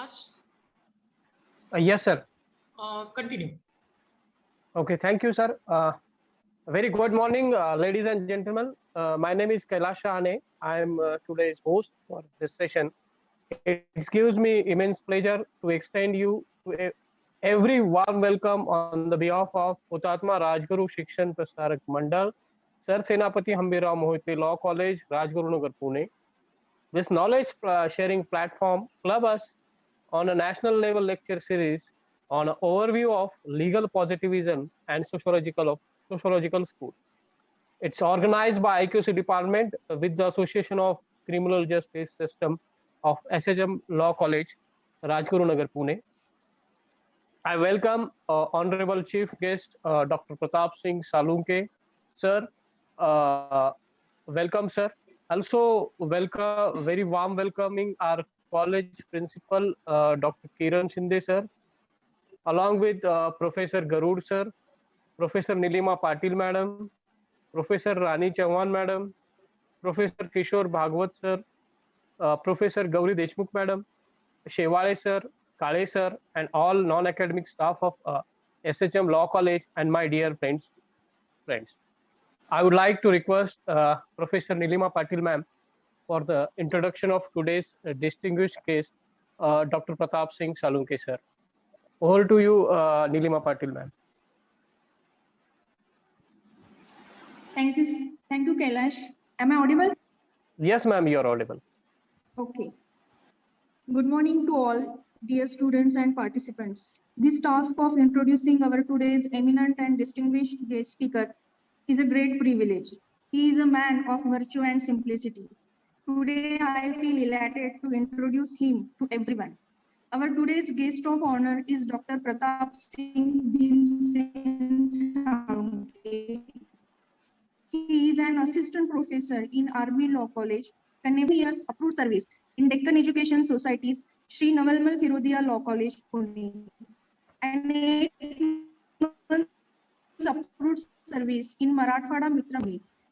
Kailash? Yes, sir. Continue. Okay, thank you, sir. Very good morning, ladies and gentlemen. My name is Kailash Shahane. I am today's host for this session. It gives me immense pleasure to extend you to every warm welcome on the behalf of Hutatma Rajguru Shikshan Prasarak Mandal, Sir Senapati Hambirao Mohite Law College, Rajgurunagar, Pune. This knowledge sharing platform club us on a national level lecture series on an overview of legal positivism and sociological school. It's organized by IQC department with the Association of Criminal Justice System of SHM Law College, Rajguru Nagar, Pune. I welcome Honorable Chief Guest Dr. Pratap Singh Salunke, sir. Uh, Welcome, sir. Also, welcome, very warm welcoming our college principal, Dr. Kiran Shinde, sir, along with Professor Garud, sir, Professor Nilima Patil, madam, Professor Rani Chauhan, madam, Professor Kishore Bhagwat, sir, Professor Gauri Deshmukh, madam, Shewale, sir, Kale, sir, and all non-academic staff of SHM Law College and my dear friends. I would like to request Professor Nilima Patil, ma'am, for the introduction of today's distinguished guest, Dr. Pratap Singh Salunke, sir. Over to you, Nilima Patil, ma'am. Thank you, Kailash. Am I audible? Yes, ma'am, you are audible. Okay. Good morning to all, dear students and participants. This task of introducing our today's eminent and distinguished guest speaker is a great privilege. He is a man of virtue and simplicity. Today, I feel elated to introduce him to everyone. Our today's guest of honor is Dr. Pratap Singh Bhimsen Salunke. He is an assistant professor in Army Law College, 11 years approved service in Deccan Education Society's Sri Navalmal Firodia Law College, Pune, and 8 months approved service in Marathwada Mitra.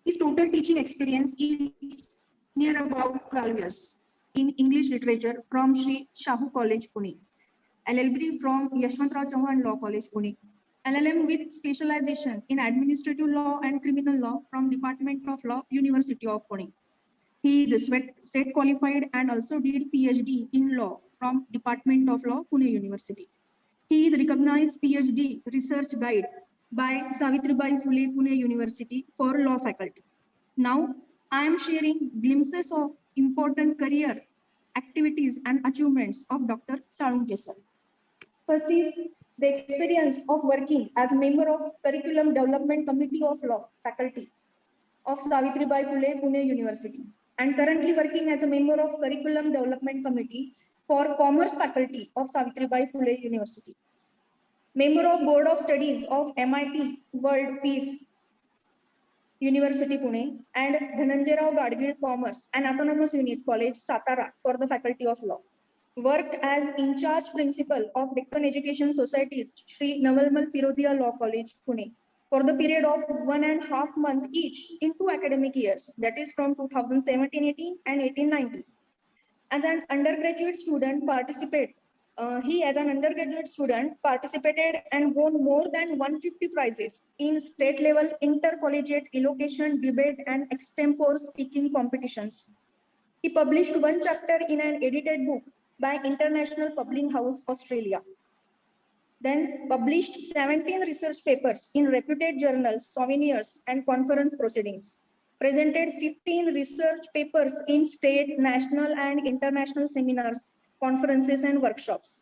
His total teaching experience is near about 12 years in English literature from Sri Shahu College, Pune, LLB from Yashwantrao Chauhan Law College, Pune, LLM with specialization in administrative law and criminal law from Department of Law, University of Pune. He is SET qualified and also did PhD in law from Department of Law, Pune University. He is recognized PhD research guide by Savitribai Phule Pune University for law faculty. Now, I am sharing glimpses of important career activities and achievements of Dr. Salunke sir. First is the experience of working as a member of Curriculum Development Committee of Law faculty of Savitribai Phule Pune University, and currently working as a member of Curriculum Development Committee for Commerce faculty of Savitribai Phule University. Member of Board of Studies of MIT World Peace University Pune and Dhananjay Rao Gadgil Commerce and Autonomous Unit College Satara for the Faculty of Law. Worked as in charge principal of Deccan Education Society Sri Navalmal Firodia Law College Pune for the period of 1.5 months each in 2 academic years, that is from 2017-18 and 18-19. As an undergraduate student participated and won more than 150 prizes in state level intercollegiate elocution, debate, and extempore speaking competitions. He published 1 chapter in an edited book by International Publishing House, Australia. Then published 17 research papers in reputed journals, seminars, and conference proceedings. Presented 15 research papers in state, national, and international seminars, conferences, and workshops.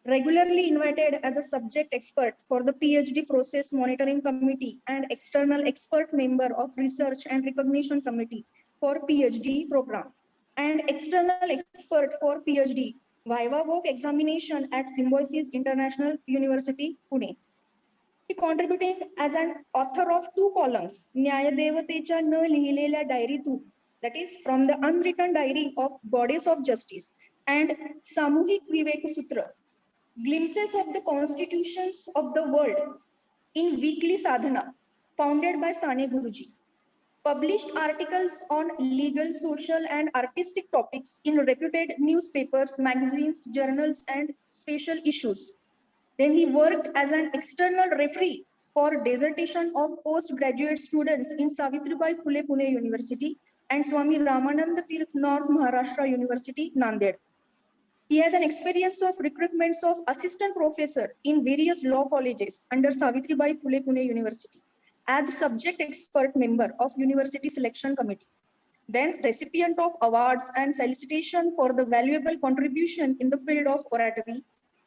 Regularly invited as a subject expert for the PhD Process Monitoring Committee and external expert member of Research and Recognition Committee for PhD program, and external expert for PhD Viva Voc examination at Symbiosis International University, Pune. He contributing as an author of 2 columns, Nyayadevatecha न लिहिलेल्या डायरीतून, that is from the unwritten diary of Goddess of Justice, and Samuhik Vivek Sutra, glimpses of the constitutions of the world in weekly sadhana, founded by Sane Guruji. published articles on legal, social, and artistic topics in reputed newspapers, magazines, journals, and special issues. Then he worked as an external referee for dissertation of postgraduate students in Savitribai Phule Pune University and Swami Ramananda Tirth North Maharashtra University, Nanded. He has an experience of recruitments of assistant professor in various law colleges under Savitribai Phule Pune University as subject expert member of University Selection Committee. Then recipient of awards and felicitation for the valuable contribution in the field of oratory.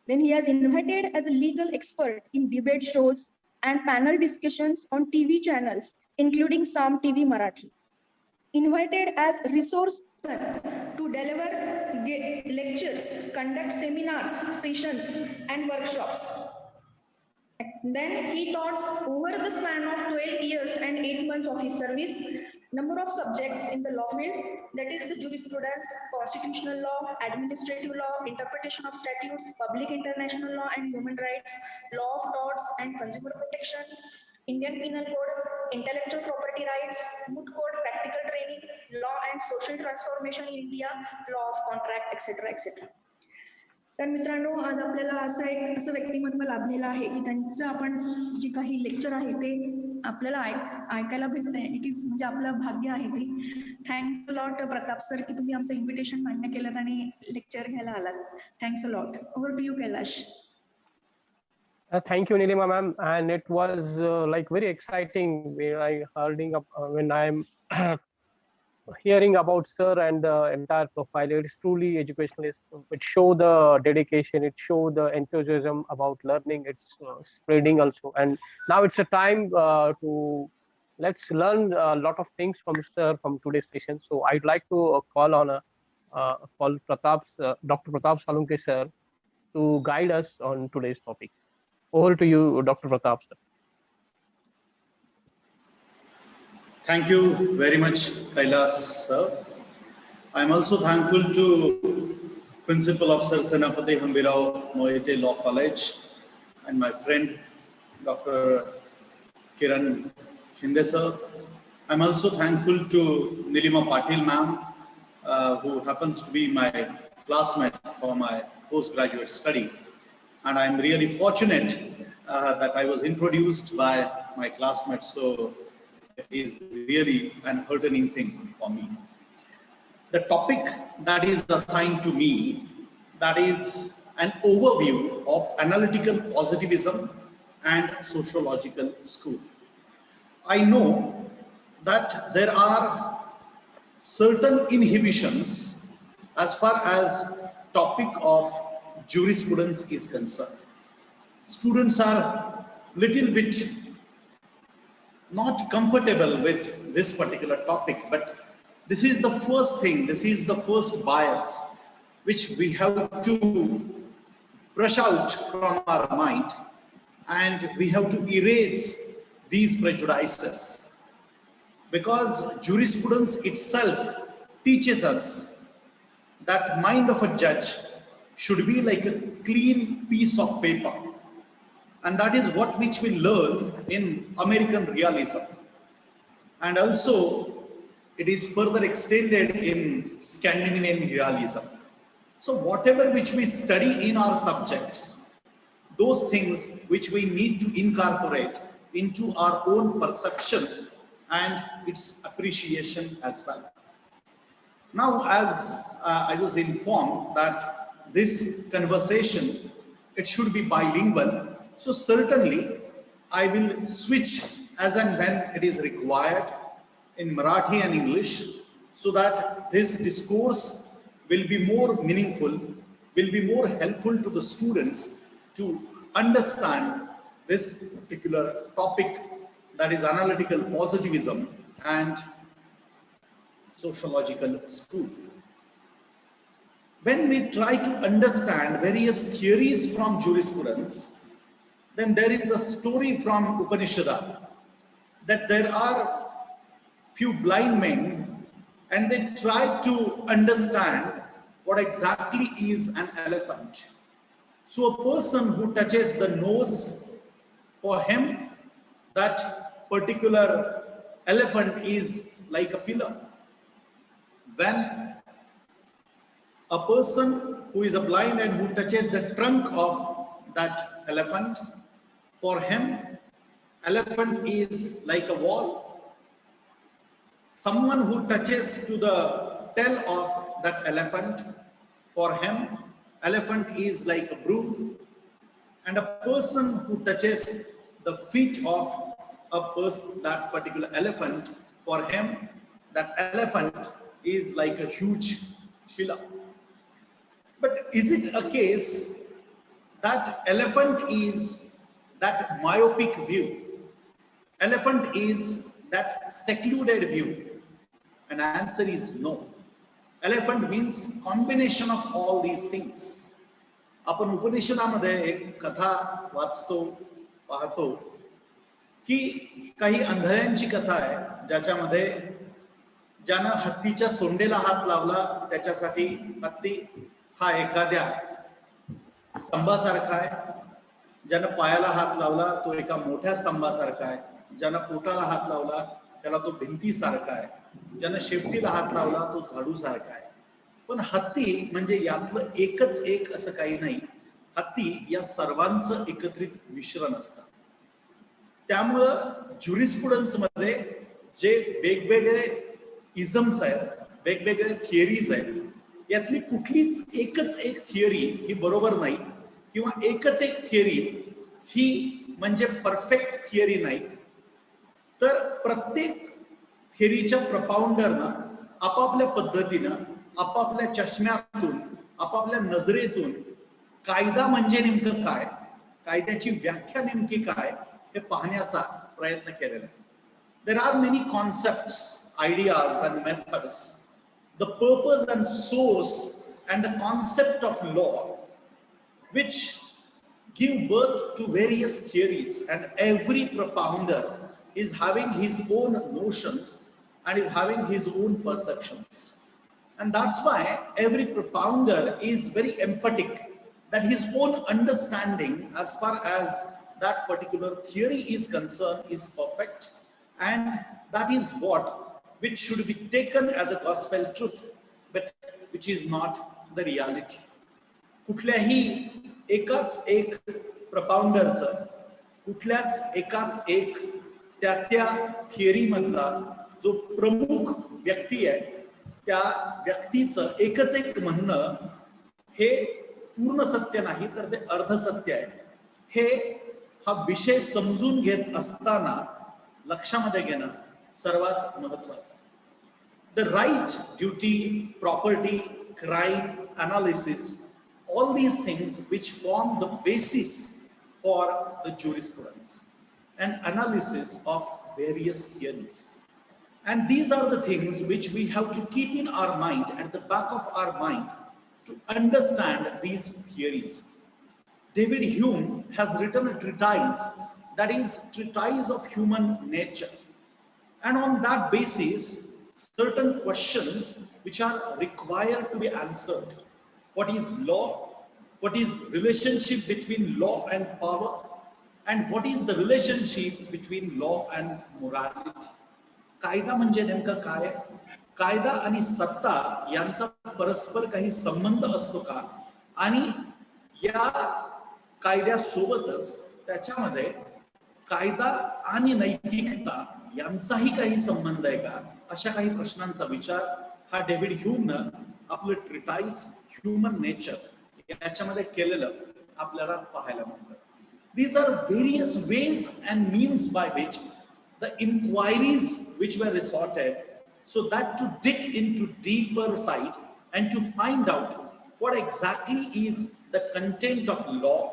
Then he has invited as a legal expert in debate shows and panel discussions on TV channels, including Sam TV Marathi. Invited as resource person to deliver lectures, conduct seminars, sessions, and workshops. Then he taught over the span of 12 years and 8 months of his service, number of subjects in the law field, that is the jurisprudence, constitutional law, administrative law, interpretation of statutes, public international law and human rights, law of torts and consumer protection, Indian Penal Code, intellectual property rights, moot code, practical training, law and social transformation in India, law of contract, etc. etc. तर मित्रांनो, आज आपल्याला असं व्यक्तिमत्व लाभलेलं आहे की त्यांचं आपण जे काही लेक्चर आहे ते आपल्याला ऐकायला भेटतंय. इट इज म्हणजे आपलं भाग्य आहे ते. Thanks a lot Pratap sir की तुम्ही आमचं इन्व्हिटेशन मान्य केलं आणि लेक्चर घ्यायला आलात. Thanks a lot. Over to you Kailash. Thank you, Nilima ma'am, and it was like very exciting when I'm hearing about sir and the entire profile. It's truly educationalist. It show the dedication, it show the enthusiasm about learning. It's spreading also, and now it's a time to let's learn a lot of things from sir from today's session. So I'd like to call Dr. Pratap Salunke sir to guide us on today's topic. Over to you, Dr. Pratap sir. Thank you very much, Kailas sir. I'm also thankful to Principal of Sir Senapati Hambirao Moite Law College and my friend Dr. Kiran Shinde sir. I'm also thankful to Nilima Patil ma'am, who happens to be my classmate for my postgraduate study. And I'm really fortunate that I was introduced by my classmates. So it is really an heartening thing for me. The topic that is assigned to me, that is an overview of analytical positivism and sociological school. I know that there are certain inhibitions as far as topic of jurisprudence is concerned. Students are little bit not comfortable with this particular topic, but this is the first thing, this is the first bias which we have to brush out from our mind, and we have to erase these prejudices, because jurisprudence itself teaches us that mind of a judge should be like a clean piece of paper. And that is what which we learn in American realism. And also, it is further extended in Scandinavian realism. So whatever which we study in our subjects, those things which we need to incorporate into our own perception and its appreciation as well. Now, as I was informed that this conversation, it should be bilingual. So certainly, I will switch as and when it is required in Marathi and English, so that this discourse will be more meaningful, will be more helpful to the students to understand this particular topic, that is analytical positivism and sociological school. When we try to understand various theories from jurisprudence, then there is a story from Upanishad that there are few blind men and they try to understand what exactly is an elephant. So a person who touches the nose, for him that particular elephant is like a pillar. When a person who is a blind and who touches the trunk of that elephant, for him, elephant is like a wall. Someone who touches to the tail of that elephant, for him, elephant is like a broom. And a person who touches the feet of that particular elephant, for him, that elephant is like a huge pillar. But is it a case that elephant is that myopic view? Elephant is that secluded view? And the answer is no. Elephant means combination of all these things. आपण उपनिषदामध्ये एक कथा वाचतो, पाहतो की काही अंधळ्यांची कथा आहे ज्याच्यामध्ये ज्यानं हत्तीच्या सोंडेला हात लावला त्याच्यासाठी हत्ती हा एखाद्या स्तंभासारखा आहे, ज्यानं पायाला हात लावला तो एका मोठ्या स्तंभासारखा आहे, ज्यानं पोटाला हात लावला त्याला तो भिंतीसारखा आहे, ज्यानं शेपटीला हात लावला तो झाडूसारखा आहे. पण हत्ती म्हणजे यातलं एकच एक असं काही नाही. हत्ती या सर्वांचं एकत्रित मिश्रण असतं. त्यामुळं ज्युरिस्प्रुडन्स मध्ये जे वेगवेगळे इझम्स आहेत, वेगवेगळे थिअरीज आहेत, यातली कुठलीच एकच एक थिअरी ही बरोबर नाही किंवा एकच एक थिअरी ही म्हणजे परफेक्ट थिअरी नाही. तर प्रत्येक थिअरीच्या प्रपाउंडरनं आपापल्या पद्धतीनं, आपापल्या चष्म्यातून, आपापल्या नजरेतून कायदा म्हणजे नेमकं काय, कायद्याची व्याख्या नेमकी काय हे पाहण्याचा प्रयत्न केलेला आहे. There are many concepts, ideas and methods. The purpose and source and the concept of law which give birth to various theories, and every propounder is having his own notions and is having his own perceptions. And that's why every propounder is very emphatic that his own understanding as far as that particular theory is concerned is perfect, and that is what which should be taken as a gospel truth, but which is not the reality. कुठल्याही एकाच एक प्रपाउंडरचं, कुठल्याच एकाच एक त्या theory मधला जो प्रमुख व्यक्ती आहे त्या व्यक्तीचं एकच एक म्हणणं हे पूर्ण सत्य नाही तर ते अर्धसत्य आहे. हे हा विषय समजून घेत असताना लक्षामध्ये घेणं सर्वात महत्त्वाचं. The right, duty, property, crime, analysis, all these things which form the basis for the jurisprudence and analysis of various theories. And these are the things which we have to keep in our mind, at the back of our mind, to understand these theories. David Hume has written a treatise, that is Treatise of Human Nature. And on that basis, certain questions which are required to be answered. What is law? What is relationship between law and power? And what is the relationship between law and morality? कायदा म्हणजे नेमकं काय? कायदा आणि सत्ता यांचा परस्पर काही संबंध असतो का? आणि या कायद्यासोबतच त्याच्यामध्ये कायदा आणि नैतिकता यांचाही काही संबंध आहे का? अशा काही प्रश्नांचा विचार हा डेव्हिड ह्यूमनं आपलं ट्रिटाइज ह्युमन नेचर याच्यामध्ये केलेलं आपल्याला पाहायला मिळतं. These are various ways and means by which the inquiries which were resorted, so that to dig into deeper side and to find out what exactly is the content of law,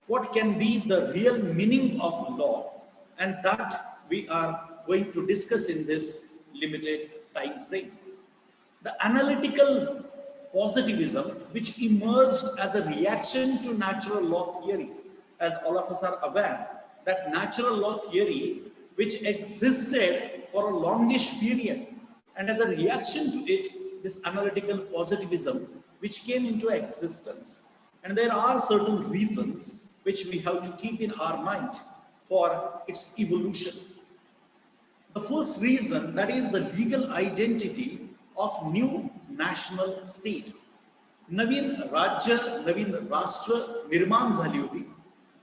what can be the real meaning of law, and that we are going to discuss in this limited time frame. The analytical positivism which emerged as a reaction to natural law theory, as all of us are aware that natural law theory which existed for a longish period, and as a reaction to it, this analytical positivism which came into existence. And there are certain reasons which we have to keep in our mind for its evolution. The first reason, that is the legal identity of new national state. नवीन राज्य, नवीन राष्ट्र निर्माण झाली होती.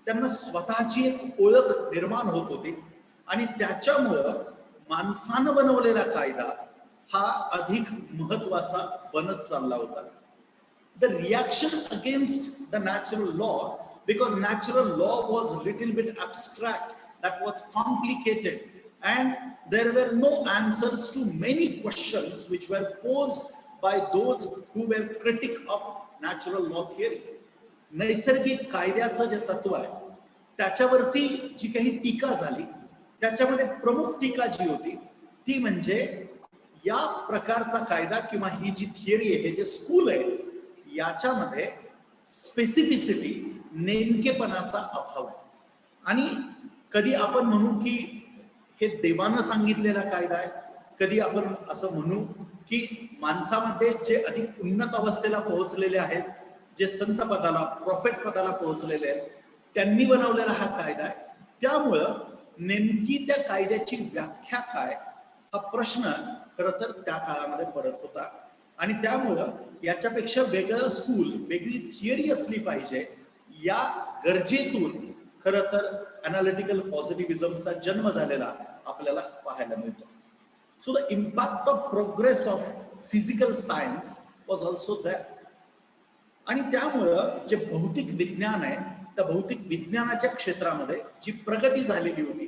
त्यांना स्वतःची एक ओळख निर्माण होत होती आणि त्याच्यामुळं माणसानं बनवलेला कायदा हा अधिक महत्वाचा बनत चालला होता. The reaction against the natural law, because natural law was little bit abstract, that was complicated, and there were no answers to many questions which were posed by those who were critic of natural law theory. नैसर्गिक कायद्याचं जे तत्व आहे त्याच्यावरती जी काही टीका झाली, त्याच्यामध्ये प्रमुख टीका जी होती ती म्हणजे या प्रकारचा कायदा किंवा ही जी थिअरी आहे, हे जे स्कूल आहे, याच्यामध्ये स्पेसिफिसिटी, नेमकेपणाचा अभाव आहे. आणि कधी आपण म्हणू की हे देवानं सांगितलेला कायदा आहे, कधी आपण असं म्हणू की माणसामध्ये जे अधिक उन्नत अवस्थेला पोहोचलेले आहेत, जे संत पदाला, प्रॉफेट पदाला पोहोचलेले आहेत, त्यांनी बनवलेला हा कायदा आहे. त्यामुळं नेमकी त्या कायद्याची व्याख्या काय, हा प्रश्न खरं तर त्या काळामध्ये पडत होता. आणि त्यामुळं याच्यापेक्षा वेगळं स्कूल, वेगळी थिअरी असली पाहिजे, या गरजेतून खरं तर अनालिटिकल पॉझिटिव्हिजमचा जन्म झालेला आपल्याला पाहायला मिळतो. So the impact of progress of physical science was also that. आणि त्यामुळं जे भौतिक विज्ञान आहे, त्या भौतिक विज्ञानाच्या क्षेत्रामध्ये जी प्रगती झालेली होती,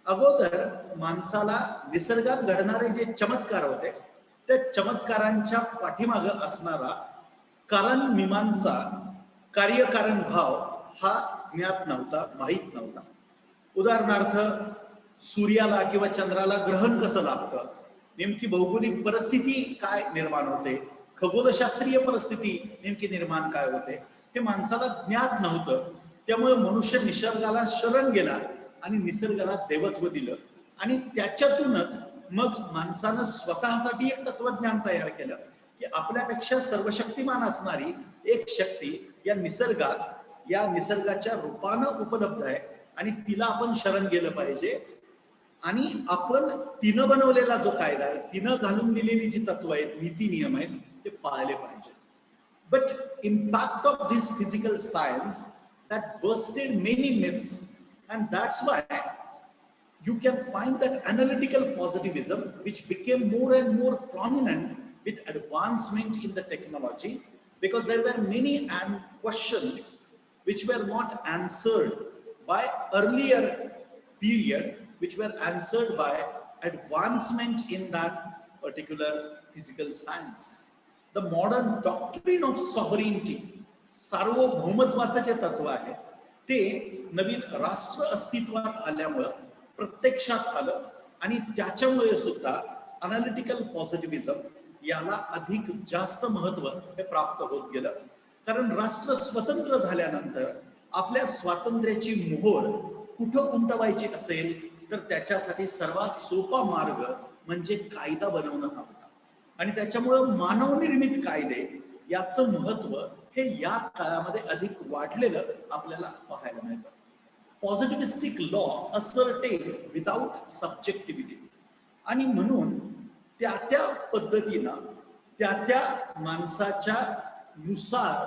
अगोदर माणसाला निसर्गात घडणारे जे चमत्कार होते, त्या चमत्कारांच्या पाठीमागं असणारा कारण मीमांसा, कार्यकारण भाव हा ज्ञात नव्हता, माहीत नव्हता. उदाहरणार्थ, सूर्याला किंवा चंद्राला ग्रहण कसं लागतं, नेमकी भौगोलिक परिस्थिती काय निर्माण होते, खगोलशास्त्रीय परिस्थिती नेमकी निर्माण काय होते, हे माणसाला ज्ञात नव्हतं. त्यामुळे मनुष्य निसर्गाला शरण गेला आणि निसर्गाला देवत्व दिलं. आणि त्याच्यातूनच मग माणसानं स्वतःसाठी एक तत्वज्ञान तयार केलं की आपल्यापेक्षा सर्वशक्तिमान असणारी एक शक्ती या निसर्गात, या निसर्गाच्या रूपानं उपलब्ध आहे आणि तिला आपण शरण गेलं पाहिजे. आणि आपण तिनं बनवलेला जो कायदा आहे, तिनं घालून दिलेली जी तत्व आहेत, नीती नियम आहेत, ते पाळले पाहिजे. But impact of this physical science that busted many myths, and that's why you can find that analytical positivism which became more and more prominent with advancement in the technology, because there were many questions which were not answered by earlier period, which were answered by advancement in that particular physical science. The modern doctrine of sovereignty, सार्वभौमत्वाचं जे तत्व आहे, ते नवीन राष्ट्र अस्तित्वात आल्यामुळं प्रत्यक्षात आलं. आणि त्याच्यामुळे सुद्धा अनालिटिकल पॉझिटिव्हिजम याला अधिक जास्त महत्व हे प्राप्त होत गेलं. कारण राष्ट्र स्वतंत्र झाल्यानंतर आपल्या स्वातंत्र्याची मोहोर कुठं उमटवायची असेल तर त्याच्यासाठी सर्वात सोपा मार्ग म्हणजे कायदा बनवणं हा होता. आणि त्याच्यामुळं मानवनिर्मित कायदे याचं महत्व हे या काळामध्ये अधिक वाढलेलं आपल्याला पाहायला मिळतं. पॉझिटिव्हिस्टिक लॉ असर्टेड विदाउट सब्जेक्टिव्हिटी. आणि म्हणून त्या त्या पद्धतीनं त्या त्या माणसाच्या नुसार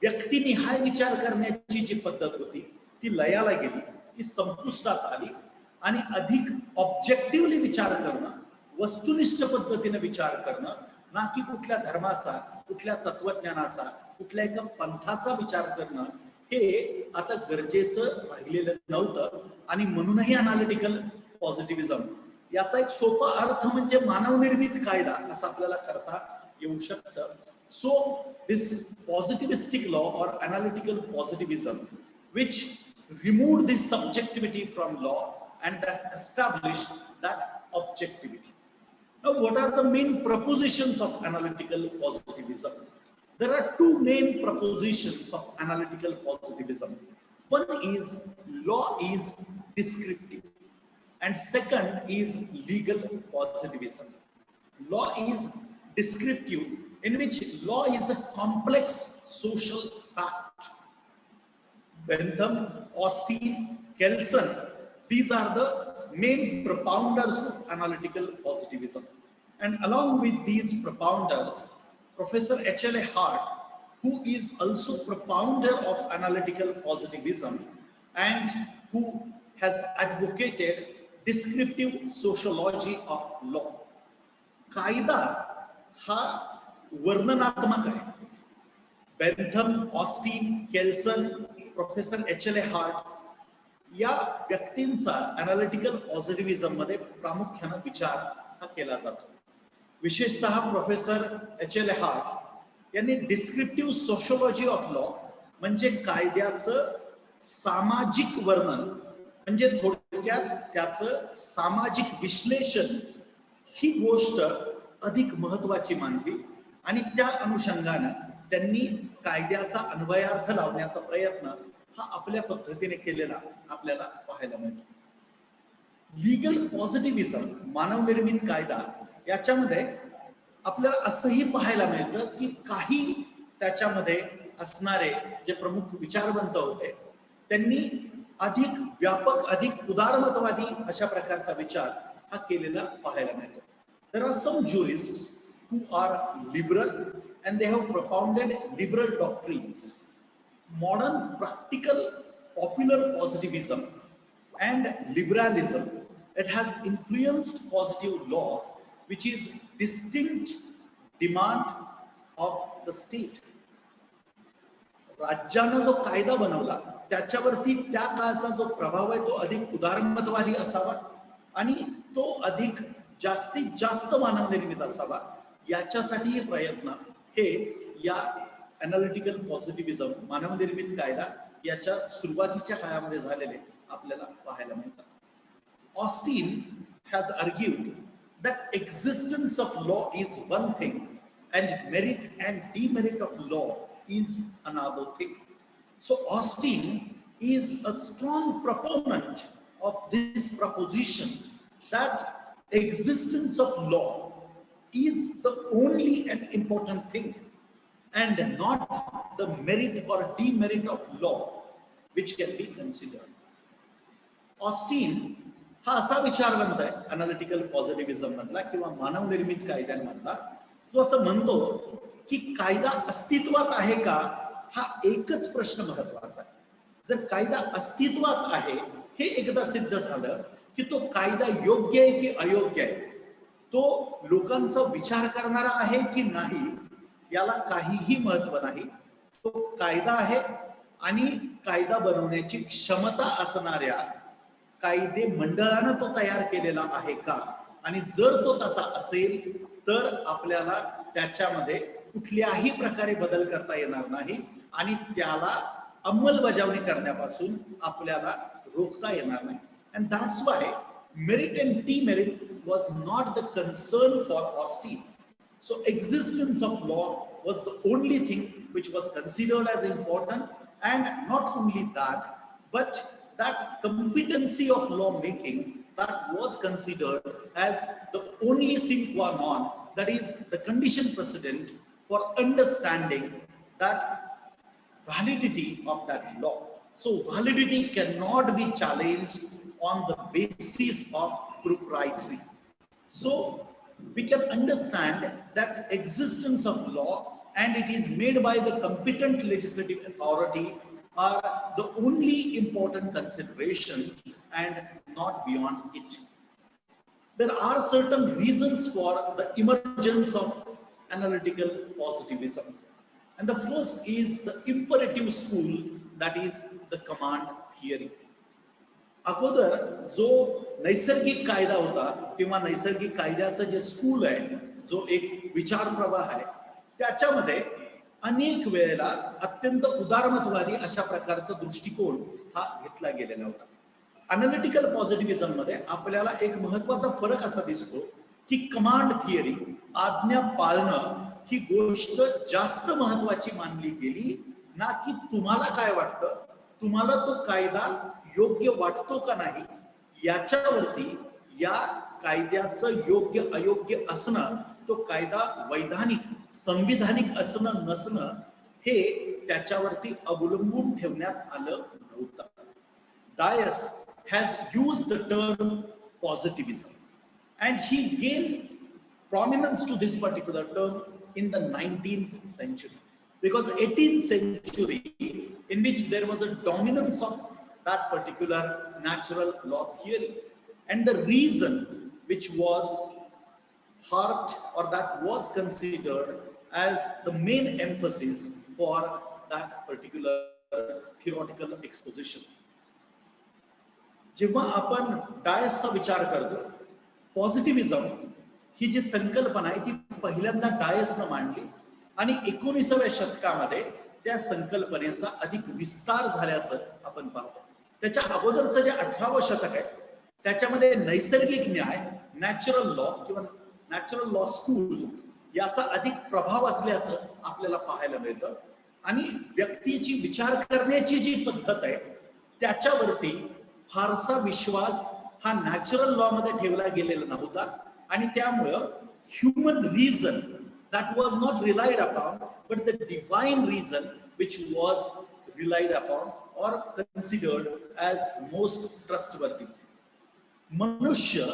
व्यक्तिनिहाय विचार करण्याची जी पद्धत होती ती लयाला गेली, ती संपुष्टात आली. आणि अधिक ऑब्जेक्टिव्हली विचार करणं, वस्तुनिष्ठ पद्धतीने विचार करणं, ना की कुठल्या धर्माचा, कुठल्या तत्वज्ञानाचा, कुठल्या एका पंथाचा विचार करणं, हे आता गरजेचं राहिलेलं नव्हतं. आणि म्हणूनही अनालिटिकल पॉझिटिव्हिजम याचा एक सोपा अर्थ म्हणजे मानवनिर्मित कायदा असं आपल्याला करता येऊ शकतं. सो दिस पॉझिटिव्हिस्टिक लॉ और analytical पॉझिटिव्हिजम which removed this subjectivity from law and that established that objectivity. Now, what are the main propositions of analytical positivism? There are two main propositions of analytical positivism. One is law is descriptive, and second is legal positivism. Law is descriptive, in which law is a complex social fact. Bentham, Austin, Kelsen, these are the main propounders of analytical positivism. And along with these propounders, Professor H.L.A. Hart, who is also propounder of analytical positivism and who has advocated descriptive sociology of law. कायदा हा वर्णनात्मक आहे. Bentham, Austin, Kelsen, professor H.L.A. Hart या व्यक्तींचा analytical पॉझिटिव्हिझम मध्ये प्रामुख्याने विचार हा केला जातो. विशेषतः प्रोफेसर H.L.A. हार्ट यांनी डिस्क्रिप्टिव्ह सोशियोलॉजी ऑफ लॉ म्हणजे कायद्याचं सामाजिक वर्णन म्हणजे थोडक्यात त्याचं सामाजिक विश्लेषण ही गोष्ट अधिक महत्वाची मानली आणि त्या अनुषंगाने त्यांनी कायद्याचा अन्वयार्थ लावण्याचा प्रयत्न हा आपल्या पद्धतीने केलेला आपल्याला पाहायला मिळतो. लीगल पॉझिटिव्हिझम, मानवनिर्मित कायदा, याच्यामध्ये आपल्याला असंही पाहायला मिळतं की काही त्याच्यामध्ये असणारे जे प्रमुख विचारवंत होते त्यांनी अधिक व्यापक, अधिक उदारमतवादी अशा प्रकारचा विचार हा केलेला पाहायला मिळतो. There are some jurists who are liberal and they have propounded liberal doctrines. Modern practical popular positivism and liberalism, it has influenced positive law, which is distinct demand of the state. राज्यानं जो कायदा बनवला त्याच्यावरती त्या काळचा जो प्रभाव आहे तो अधिक उदारमतवादी असावा आणि तो अधिक जास्तीत जास्त मानवनिर्मित असावा, याच्यासाठी हे प्रयत्न हे या अनालिटिकल पॉझिटिव्हिझम, मानवनिर्मित कायदा याच्या सुरुवातीच्या काळामध्ये झालेले आपल्याला पाहायला मिळतात. Austin has argued that existence of law is one thing and merit and demerit of law is another thing. So Austin is a strong proponent of this proposition that existence of law is the only and important thing and not the merit or demerit of law which can be considered. Austin हा असा विचारवंत आहे analytical पॉझिटिव्हिझम मधला किंवा मानवनिर्मित कायद्यांमधला, जो असं म्हणतो की कायदा अस्तित्वात आहे का हा एकच प्रश्न महत्वाचा आहे. जर कायदा अस्तित्वात आहे हे एकदा सिद्ध झालं की तो कायदा योग्य आहे की अयोग्य आहे, तो लोकांचा विचार करणारा आहे की नाही, याला काहीही महत्व नाही. तो कायदा आहे आणि कायदा बनवण्याची क्षमता असणाऱ्या कायदे मंडळानं तो तयार केलेला आहे का, आणि जर तो तसा असेल तर आपल्याला त्याच्यामध्ये कुठल्याही प्रकारे बदल करता येणार नाही आणि त्याला अंमलबजावणी करण्यापासून आपल्याला रोखता येणार नाही. And that's why merit and demerit was not the concern for Austin. So existence of law was the only thing which was considered as important, and not only that, but that competency of lawmaking that was considered as the only sine qua non, that is the condition precedent for understanding that validity of that law. So validity cannot be challenged on the basis of propriety. So we can understand that existence of law and it is made by the competent legislative authority are the only important considerations and not beyond it. There are certain reasons for the emergence of analytical positivism. And the first is the imperative school, that is the command theory. अगोदर जो नैसर्गिक कायदा होता किंवा नैसर्गिक कायद्याचं जे school आहे, जो एक विचार प्रवाह आहे, त्याच्यामध्ये अनेक वेळेला अत्यंत उदारमतवादी अशा प्रकारचा दृष्टिकोन हा घेतला गेलेला होता. अनालिटिकल पॉझिटिव्हिझम मध्ये आपल्याला एक महत्वाचा फरक असा दिसतो की कमांड थिअरी, आज्ञा पाळणं, ही गोष्ट जास्त महत्वाची मानली गेली, ना की तुम्हाला काय वाटतं, तुम्हाला तो कायदा योग्य वाटतो का नाही याच्यावरती या कायद्याचं योग्य अयोग्य असणं, तो कायदा वैधानिक संविधानिक असणं नसणं हे त्याच्यावरती अवलंबून ठेवण्यात आलं नव्हतं. डायस has used the term positivism. And he gained prominence to this particular term in the 19th century, because 18th century, in which there was a dominance of that particular natural law theory, and the reason which was harped or that was considered as the main emphasis for that particular theoretical exposition. जेव्हा आपण डायसचा विचार करतो, पॉझिटिव्हिजम ही जी संकल्पना आहे ती पहिल्यांदा डायसनं मांडली आणि 19व्या शतकामध्ये त्या संकल्पनेचा अधिक विस्तार झाल्याचं आपण पाहतो. त्याच्या अगोदरचं जे 18वं शतक आहे त्याच्यामध्ये नैसर्गिक न्याय, नॅचरल लॉ किंवा नॅचरल लॉ स्कूल याचा अधिक प्रभाव असल्याचं आपल्याला पाहायला मिळतं. आणि व्यक्तीची विचार करण्याची जी पद्धत आहे त्याच्यावरती फारसा विश्वास हा नॅचरल लॉ मध्ये ठेवला गेलेला नव्हता, आणि त्यामुळं human reason that was not relied upon, but the divine reason which was relied upon or considered as most trustworthy. मनुष्य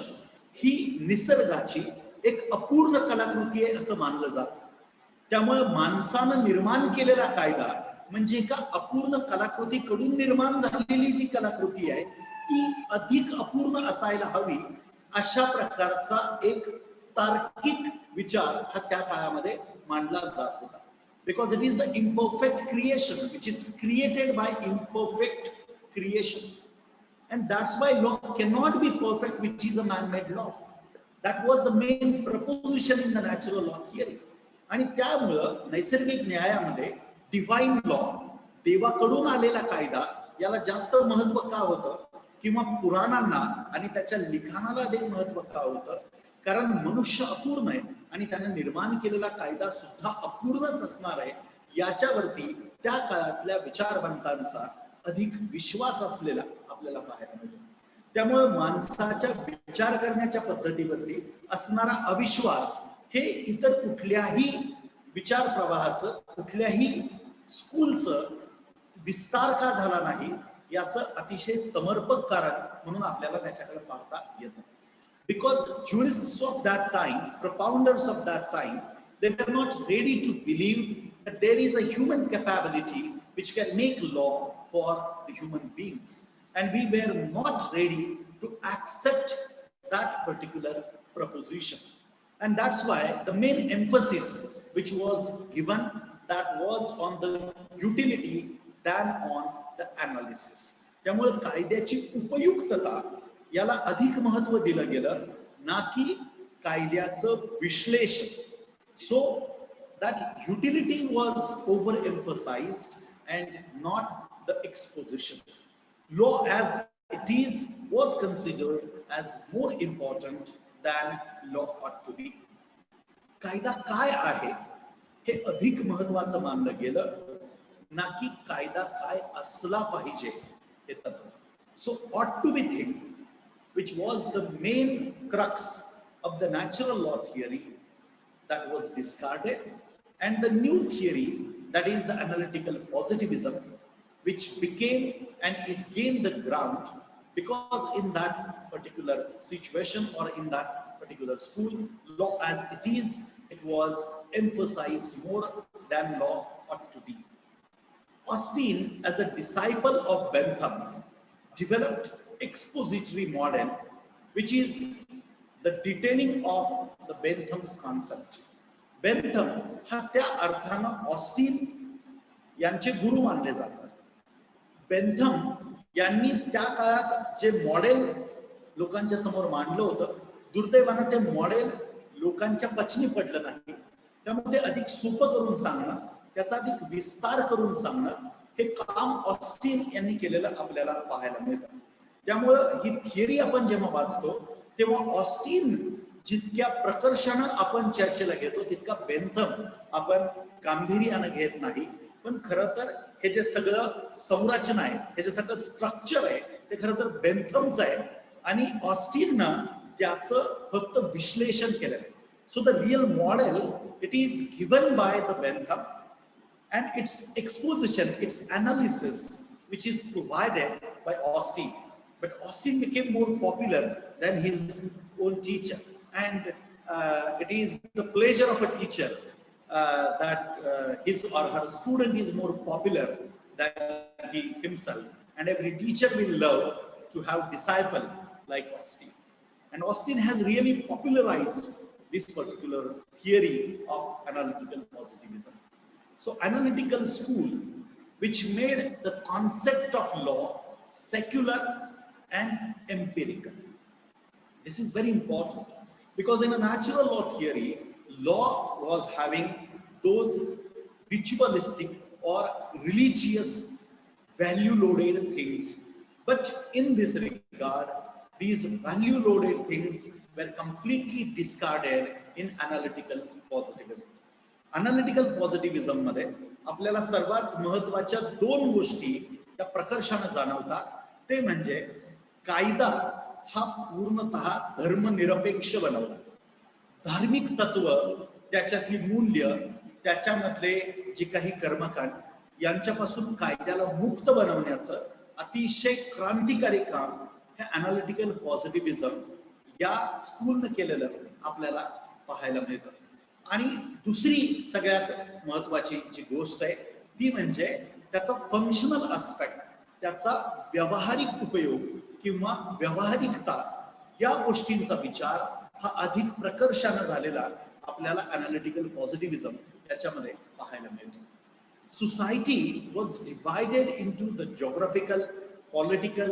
ही निसर्गाची एक अपूर्ण कलाकृती आहे असं मानलं जातं. त्यामुळे माणसानं निर्माण केलेला कायदा म्हणजे एका अपूर्ण कलाकृतीकडून निर्माण झालेली जी कलाकृती आहे ती अधिक अपूर्ण असायला हवी, अशा प्रकारचा एक तार्किक विचार हा त्या काळामध्ये मांडला जात होता. Because it is the imperfect creation which is created by imperfect creation, and that's why law cannot be perfect, which is a man-made law. That was the main proposition in the natural law theory. आणि त्यामुळं नैसर्गिक न्यायामध्ये divine law, देवाकडून आलेला कायदा याला जास्त महत्व का होतं, किंवा पुराणांना आणि त्याच्या लिखाणाला अधिक महत्व का होतं, कारण मनुष्य अपूर्ण आहे आणि त्याने निर्माण केलेला कायदा सुद्धा अपूर्णच असणार आहे याच्यावरती त्या काळातल्या विचारवंतांचा अधिक विश्वास असलेला आपल्याला पाहायला मिळतो. त्यामुळे माणसाच्या विचार करण्याच्या पद्धतीवरती असणारा अविश्वास हे इतर कुठल्याही विचार प्रवाहाचं, कुठल्याही स्कूलचं विस्तार का झाला नाही याचं अतिशय समर्पक कारण म्हणून आपल्याला त्याच्याकडे पाहता येतं. Because jurists of that time, propounders of that time, they were not ready to believe that there is a human capability which can make law for the human beings. And we were not ready to accept that particular proposition. And that's why the main emphasis which was given, that was on the utility than on the analysis. त्यामुळे कायद्याची उपयुक्तता याला अधिक महत्व दिलं गेलं, ना की कायद्याचं विश्लेषण. So that utility was over emphasised and not the exposition. Law as it is was considered as more important than law ought to be. कायदा काय आहे हे अधिक महत्वाचं मानलं गेलं, ना की कायदा काय असला पाहिजे हे तत्व. So ought to be thing, which was the main crux of the natural law theory, that was discarded, and the new theory, that is the analytical positivism, which became, and it gained the ground because in that particular situation or in that particular school, law as it is, it was emphasized more than law ought to be. Austin, as a disciple of Bentham, developed expository model, which is the detailing of the Bentham's concept. Bentham हा त्या अर्थानं Austin यांचे गुरु मानले जातात. Bentham यांनी त्या काळात जे model लोकांच्या समोर मांडलं होतं, दुर्दैवानं ते मॉडेल लोकांच्या पचनी पडलं नाही. त्यामुळे अधिक सोपं करून सांगणं, त्याचा अधिक विस्तार करून सांगणं हे काम ऑस्टिन यांनी केलेलं आपल्याला पाहायला मिळतं. त्यामुळं ही थिअरी आपण जेव्हा वाचतो तेव्हा ऑस्टिन जितक्या प्रकर्षानं आपण चर्चेला घेतो तितका बेंथम आपण गांभीर्यानं घेत नाही. पण खरं तर हे जे सगळं संरचना आहे, हे जे सगळं स्ट्रक्चर आहे ते खरं तर बेंथमचं आहे आणि ऑस्टिननं त्याचं फक्त विश्लेषण केलेलं आहे. So the real model it is given by the Bentham and its exposition, its analysis, which is provided by Austin. But Austin became more popular than his own teacher. And it is the pleasure of a teacher that his or her student is more popular than he himself. And every teacher will love to have disciple like Austin. And Austin has really popularized this particular theory of analytical positivism. So analytical school, which made the concept of law secular and empirical. This is very important because in a natural law theory, law was having those ritualistic or religious value loaded things. But in this regard, these value loaded things were completely discarded in analytical positivism. Analytical positivism मध्ये आपल्याला सर्वात महत्वाच्या दोन गोष्टी त्या प्रकर्षाने जाणवतात. ते म्हणजे कायदा हा पूर्णतः धर्मनिरपेक्ष बनवला. धार्मिक तत्व, त्याच्यातली मूल्य, त्याच्यामधले जे काही कर्मकांड यांच्यापासून कायद्याला मुक्त बनवण्याचं अतिशय क्रांतिकारी काम हे अनालिटिकल पॉझिटिव्हिजम या स्कूलने केलेलं आपल्याला पाहायला मिळतं. आणि दुसरी सगळ्यात महत्वाची जी गोष्ट आहे ती म्हणजे त्याचा फंक्शनल अस्पेक्ट, त्याचा व्यावहारिक उपयोग किंवा व्यावहारिकता या गोष्टींचा विचार हा अधिक प्रकर्षाने झालेला आपल्याला अनालिटिकल पॉझिटिव्हिजम याच्यामध्ये पाहायला मिळतो. Society was divided into the geographical, political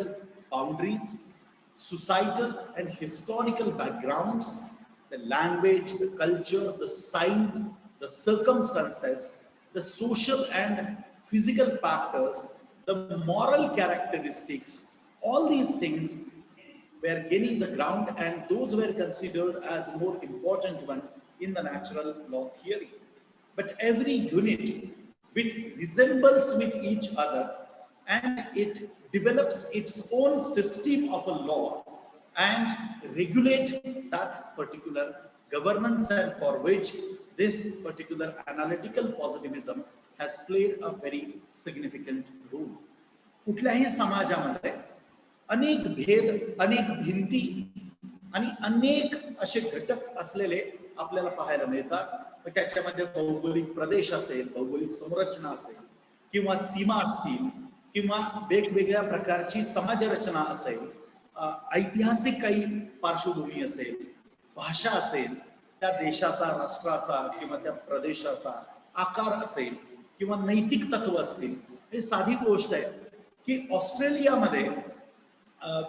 boundaries, societal and historical backgrounds, the language, the culture, the size, the circumstances, the social and physical factors, the moral characteristics, all these things were gaining the ground and those were considered as more important one in the natural law theory. But every unit which resembles with each other and it develops its own system of a law and regulate that particular governance and for which this particular analytical positivism has played a very significant role. कुठल्याही समाजामध्ये अनेक भेद, अनेक भिंती आणि अनेक असे घटक असलेले आपल्याला पाहायला मिळतात. त्याच्यामध्ये भौगोलिक प्रदेश असेल, भौगोलिक संरचना असेल किंवा सीमा असतील किंवा वेगवेगळ्या प्रकारची समाजरचना असेल, ऐतिहासिक काही पार्श्वभूमी असेल, भाषा असेल, त्या देशाचा, राष्ट्राचा किंवा त्या प्रदेशाचा आकार असेल किंवा नैतिक तत्व असतील. हे साधी गोष्ट आहे की ऑस्ट्रेलियामध्ये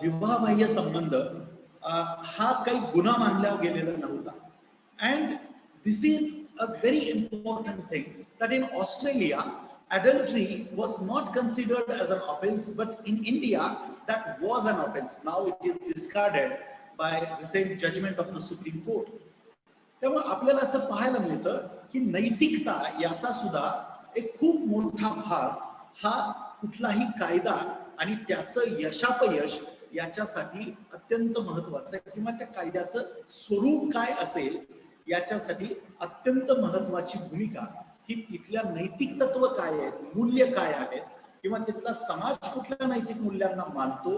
विवाहबाह्य संबंध हा काही गुन्हा मानला गेलेला नव्हता. And this is a very important thing that in Australia adultery was not considered as an offense, but in India that was an offense. Now it is discarded by recent judgment of the Supreme Court. त्यामुळे आपल्याला असं पाहायला मिळतं की नैतिकता याचा सुद्धा एक खूप मोठा भाग हा कुठलाही कायदा आणि त्याचं यशापयश याच्यासाठी अत्यंत महत्वाचं आहे किंवा त्या कायद्याचं स्वरूप काय असेल याच्यासाठी अत्यंत महत्वाची भूमिका ही तिथल्या नैतिक तत्व काय आहेत, मूल्य काय आहेत किंवा तिथला समाज कुठल्या नैतिक मूल्यांना मानतो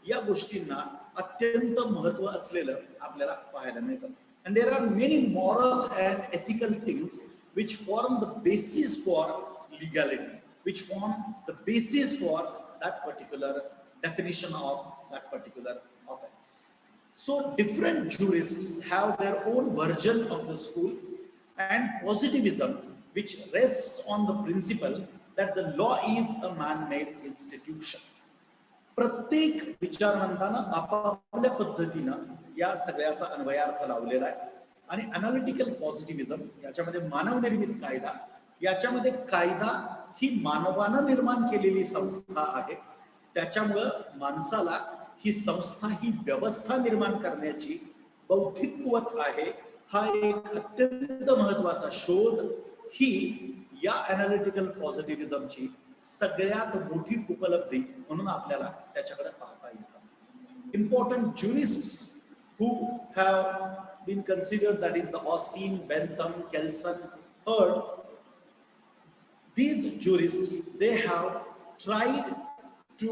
या गोष्टींना अत्यंत महत्व असलेलं आपल्याला पाहायला मिळतं. And there are many moral and ethical things which form the basis for legality, which form the basis for that particular definition of that particular offense. So different jurists have their own version of the school, and positivism which rests on the principle that the law is a man-made institution. प्रत्येक विचारवंतानं आपापल्या पद्धतीनं या सगळ्याचा अन्वयार्थ लावलेला आहे. आणि analytical पॉझिटिव्हिजम याच्यामध्ये मानवनिर्मित कायदा, याच्यामध्ये कायदा ही मानवानं निर्माण केलेली संस्था आहे. त्याच्यामुळं माणसाला ही संस्था, ही व्यवस्था निर्माण करण्याची बौद्धिक कुवत आहे. हा एक अत्यंत महत्वाचा शोध ही या अनालिटिकल पॉझिटिव्हिजमची सगळ्यात मोठी उपलब्धी म्हणून आपल्याला त्याच्याकडे पाहता येतं. Important jurists who have been considered, that is the Austin, Bentham, Kelsen, Hurd, these jurists, they have tried to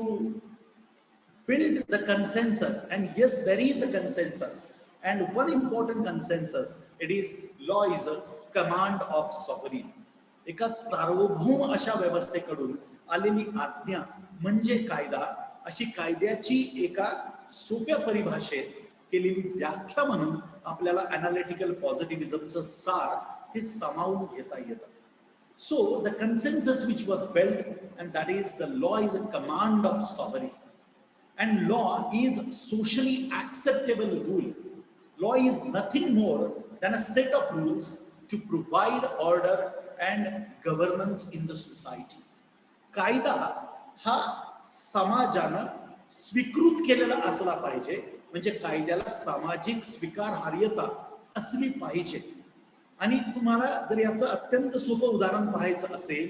build the consensus, and yes, there is a consensus, and one important consensus, it is law is a command of sovereign. एका सार्वभौम अशा व्यवस्थेकडून आलेली आज्ञा म्हणजे कायदा, अशी कायद्याची एका सोप्या परिभाषेत केलेली व्याख्या म्हणून आपल्याला अनालिटिकल पॉझिटिव्हिजमचं सार हे सामावून घेता येतं. So the consensus which was built, and that is the law is a command of sovereign, and law is socially acceptable rule. Law is nothing more than a set of rules to provide order and governance in the society. कायदा हा समाजानं स्वीकृत केलेला असला पाहिजे, म्हणजे कायद्याला सामाजिक स्वीकारार्हता असली पाहिजे. आणि तुम्हाला जर याचं अत्यंत सोपं उदाहरण पाहायचं असेल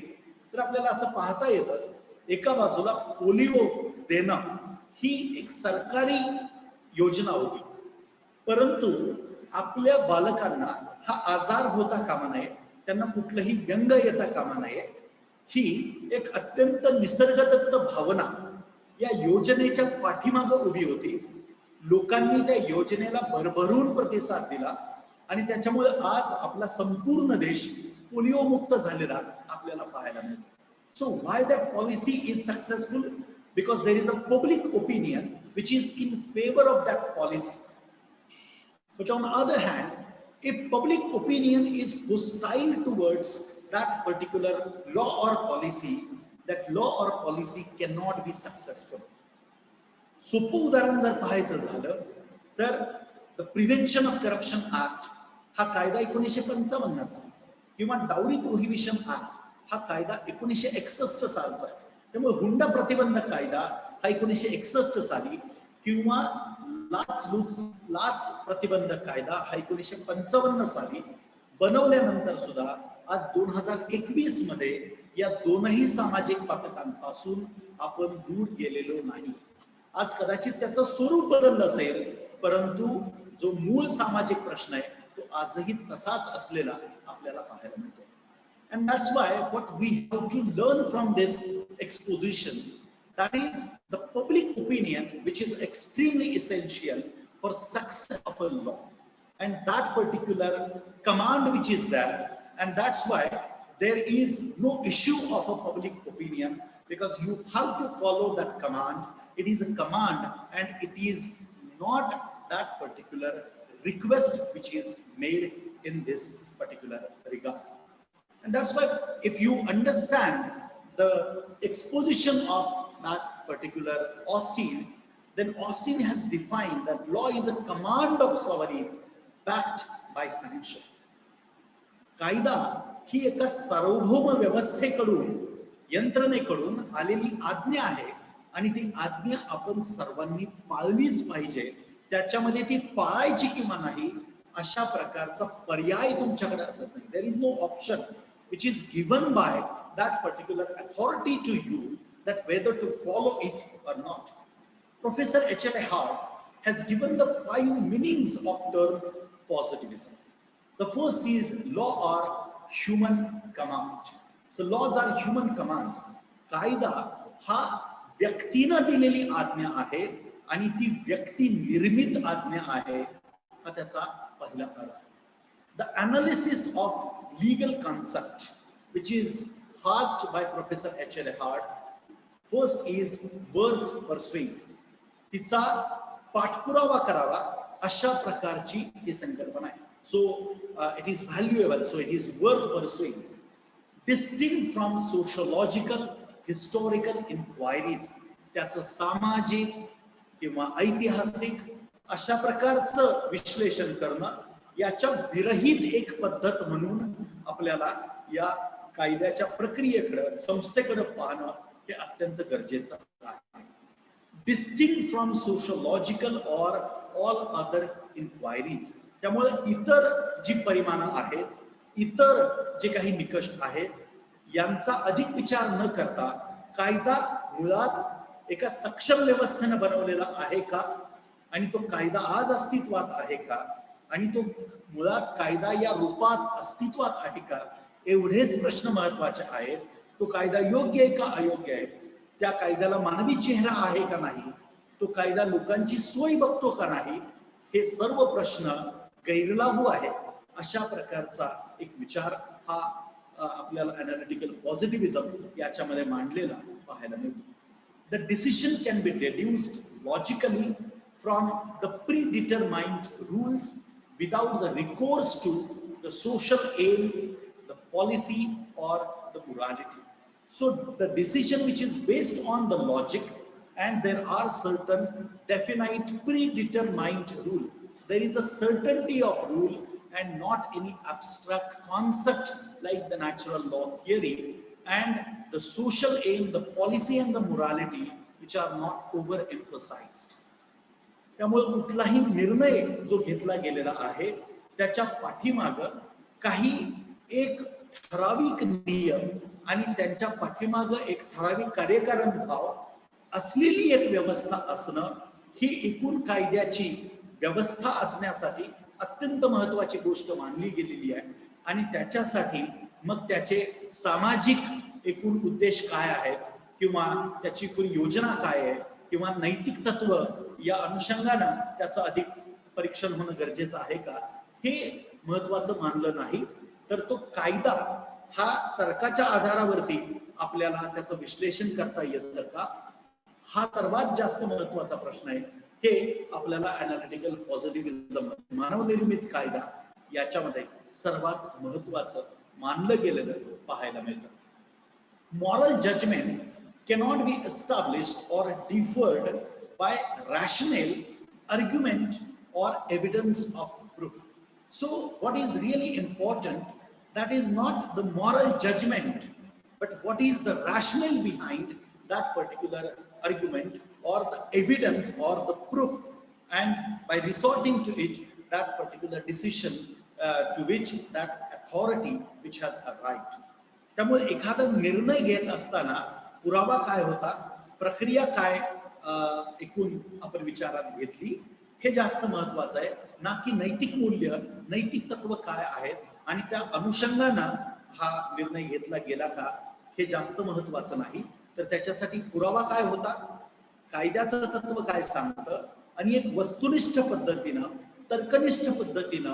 तर आपल्याला असं पाहता येतं, एका बाजूला पोलिओ देणं ही एक सरकारी योजना होती, परंतु आपल्या बालकांना हा आजार होता कामा नये, त्यांना कुठलंही व्यंग येता कामा नये, ही एक अत्यंत निसर्गदत्त भावना या योजनेच्या पाठीमागं उभी होती. लोकांनी त्या योजनेला भरभरून प्रतिसाद दिला आणि त्याच्यामुळे आज आपला संपूर्ण देश पोलिओ मुक्त झालेला आपल्याला पाहायला मिळतो. So why that policy is successful? Because there is a public opinion which is in favour of that policy. But on other hand, if public opinion is hostile towards that particular law or policy, that law or policy cannot be successful. सोपं उदाहरण जर पाहायचं झालं तर the prevention of corruption act हा कायदा 1955चा, किंवा dowry prohibition act हा कायदा 1961 सालचा आहे. त्यामुळे हुंडा प्रतिबंधक कायदा हा 1961 साली, किंवा लाच प्रतिबंधक कायदा हा 1955 साली बनवल्यानंतर सुद्धा आज 2021 मध्ये या दोनही सामाजिक पातकांपासून आपण दूर गेलेलो नाही. आज कदाचित त्याचं स्वरूप बदललं असेल, परंतु जो मूळ सामाजिक प्रश्न आहे तो आजही तसाच असलेला आपल्याला पाहायला मिळतो. And that's why what we have to learn from this exposition, that is the public opinion, which is extremely essential for success of a law, and that particular command which is there, and that's why there is no issue of a public opinion, because you have to follow that command. It is a command, and it is not that particular request which is made in this particular regard. And that's why if you understand the exposition of that particular Austin, then Austin has defined that law is a command of sovereign backed by sanction. कायदा ही एका सार्वभौम व्यवस्थेकडून, यंत्रणेकडून आलेली आज्ञा आहे, आणि ती आज्ञा आपण सर्वांनी पाळलीच पाहिजे. त्याच्यामध्ये ती पाळायची किंवा नाही अशा प्रकारचा पर्याय तुमच्याकडे असत नाही. There is no option which is given by that particular authority to you, that whether to follow it or not. Professor H.L.A. Hart has given the 5 meanings of term positivism. The first is law or human command. So laws are human command. कायदा हा व्यक्तीनं दिलेली आज्ञा आहे आणि ती व्यक्ती निर्मित आज्ञा आहे, हा त्याचा पहिला अर्थ. The analysis of legal concept, which is harped by Professor H.L.A. Hart, first is worth pursuing. तिचा पाठपुरावा करावा अशा प्रकारची ही संकल्पना आहे. So it is valuable, so it is worth pursuing. Distinct from sociological, historical inquiries, त्याचं सामाजिक किंवा ऐतिहासिक अशा प्रकारचं विश्लेषण करणं, याच्या विरहित एक पद्धत म्हणून आपल्याला या कायद्याच्या प्रक्रियेकडे, संस्थेकडे पाहणं हे अत्यंत गरजेचं आहे. Distinct from sociological or all other enquiries, त्यामुळे इतर जी परिमाणं आहेत, इतर जे काही निकष आहेत, यांचा अधिक विचार न करता कायदा मुळात एका सक्षम व्यवस्थेने बनवलेला आहे का, आणि तो कायदा आज अस्तित्वात आहे का, आणि तो मुळात कायदा या रूपात अस्तित्वात आहे का, एवढेच प्रश्न महत्वाचे आहेत. तो कायदा योग्य आहे का अयोग्य आहे, त्या कायद्याला मानवी चेहरा आहे का नाही, तो कायदा लोकांची सोय बघतो का नाही, हे सर्व प्रश्न गैरलागू आहेत अशा प्रकारचा एक विचार हा आपल्याला अनालिटिकल पॉझिटिव्हिजम याच्यामध्ये मांडलेला पाहायला मिळतो. The decision can be deduced logically from the predetermined rules without the recourse to the social aim, the policy, or the morality. So the decision which is based on the logic, and there are certain definite predetermined rule. So there is a certainty of rule and not any abstract concept like the natural law theory, and the social aim, the policy and the morality which are not overemphasized. त्यामुळे कुठलाही निर्णय जो घेतला गेलेला आहे त्याच्या पाठीमाग काही एक ठराविक नियम आणि त्यांच्या पाठीमाग एक ठराविक कार्यकारण भाव असलेली एक व्यवस्था असणं ही एकूण कायद्याची व्यवस्था असण्यासाठी अत्यंत महत्वाची गोष्ट मानली गेलेली आहे. आणि त्याच्यासाठी मग त्याचे सामाजिक एकूण उद्देश काय आहेत किंवा त्याची एकूण योजना काय आहे किंवा नैतिक तत्व या अनुषंगानं त्याचं अधिक परीक्षण होणं गरजेचं आहे का, हे महत्वाचं मानलं नाही. तर तो कायदा हा तर्काच्या आधारावरती आपल्याला त्याचं विश्लेषण करता येतं का, हा सर्वात जास्त महत्वाचा प्रश्न आहे. हे आपल्याला अनालिटिकल पॉझिटिव्हिजम मानवनिर्मित कायदा याच्यामध्ये सर्वात महत्वाचं मानलं गेलेलं पाहायला मिळतं. Moral judgment cannot be established or deferred by rational argument or evidence of proof. So what is really important, that is not the moral judgment, but what is the rationale behind that particular argument or the evidence or the proof, and by resorting to it, that particular decision to which that authority which has arrived. त्यामुळे एखादा निर्णय घेत असताना पुरावा काय होता, प्रक्रिया काय एकूण आपण विचारात घेतली, हे जास्त महत्वाचं आहे ना की नैतिक मूल्य, नैतिक तत्व काय आहेत आणि त्या अनुषंगानं हा निर्णय घेतला गेला का, हे जास्त महत्वाचं नाही. तर त्याच्यासाठी पुरावा काय होता, कायद्याचं तत्व काय सांगतं आणि एक वस्तुनिष्ठ पद्धतीनं, तर्कनिष्ठ पद्धतीनं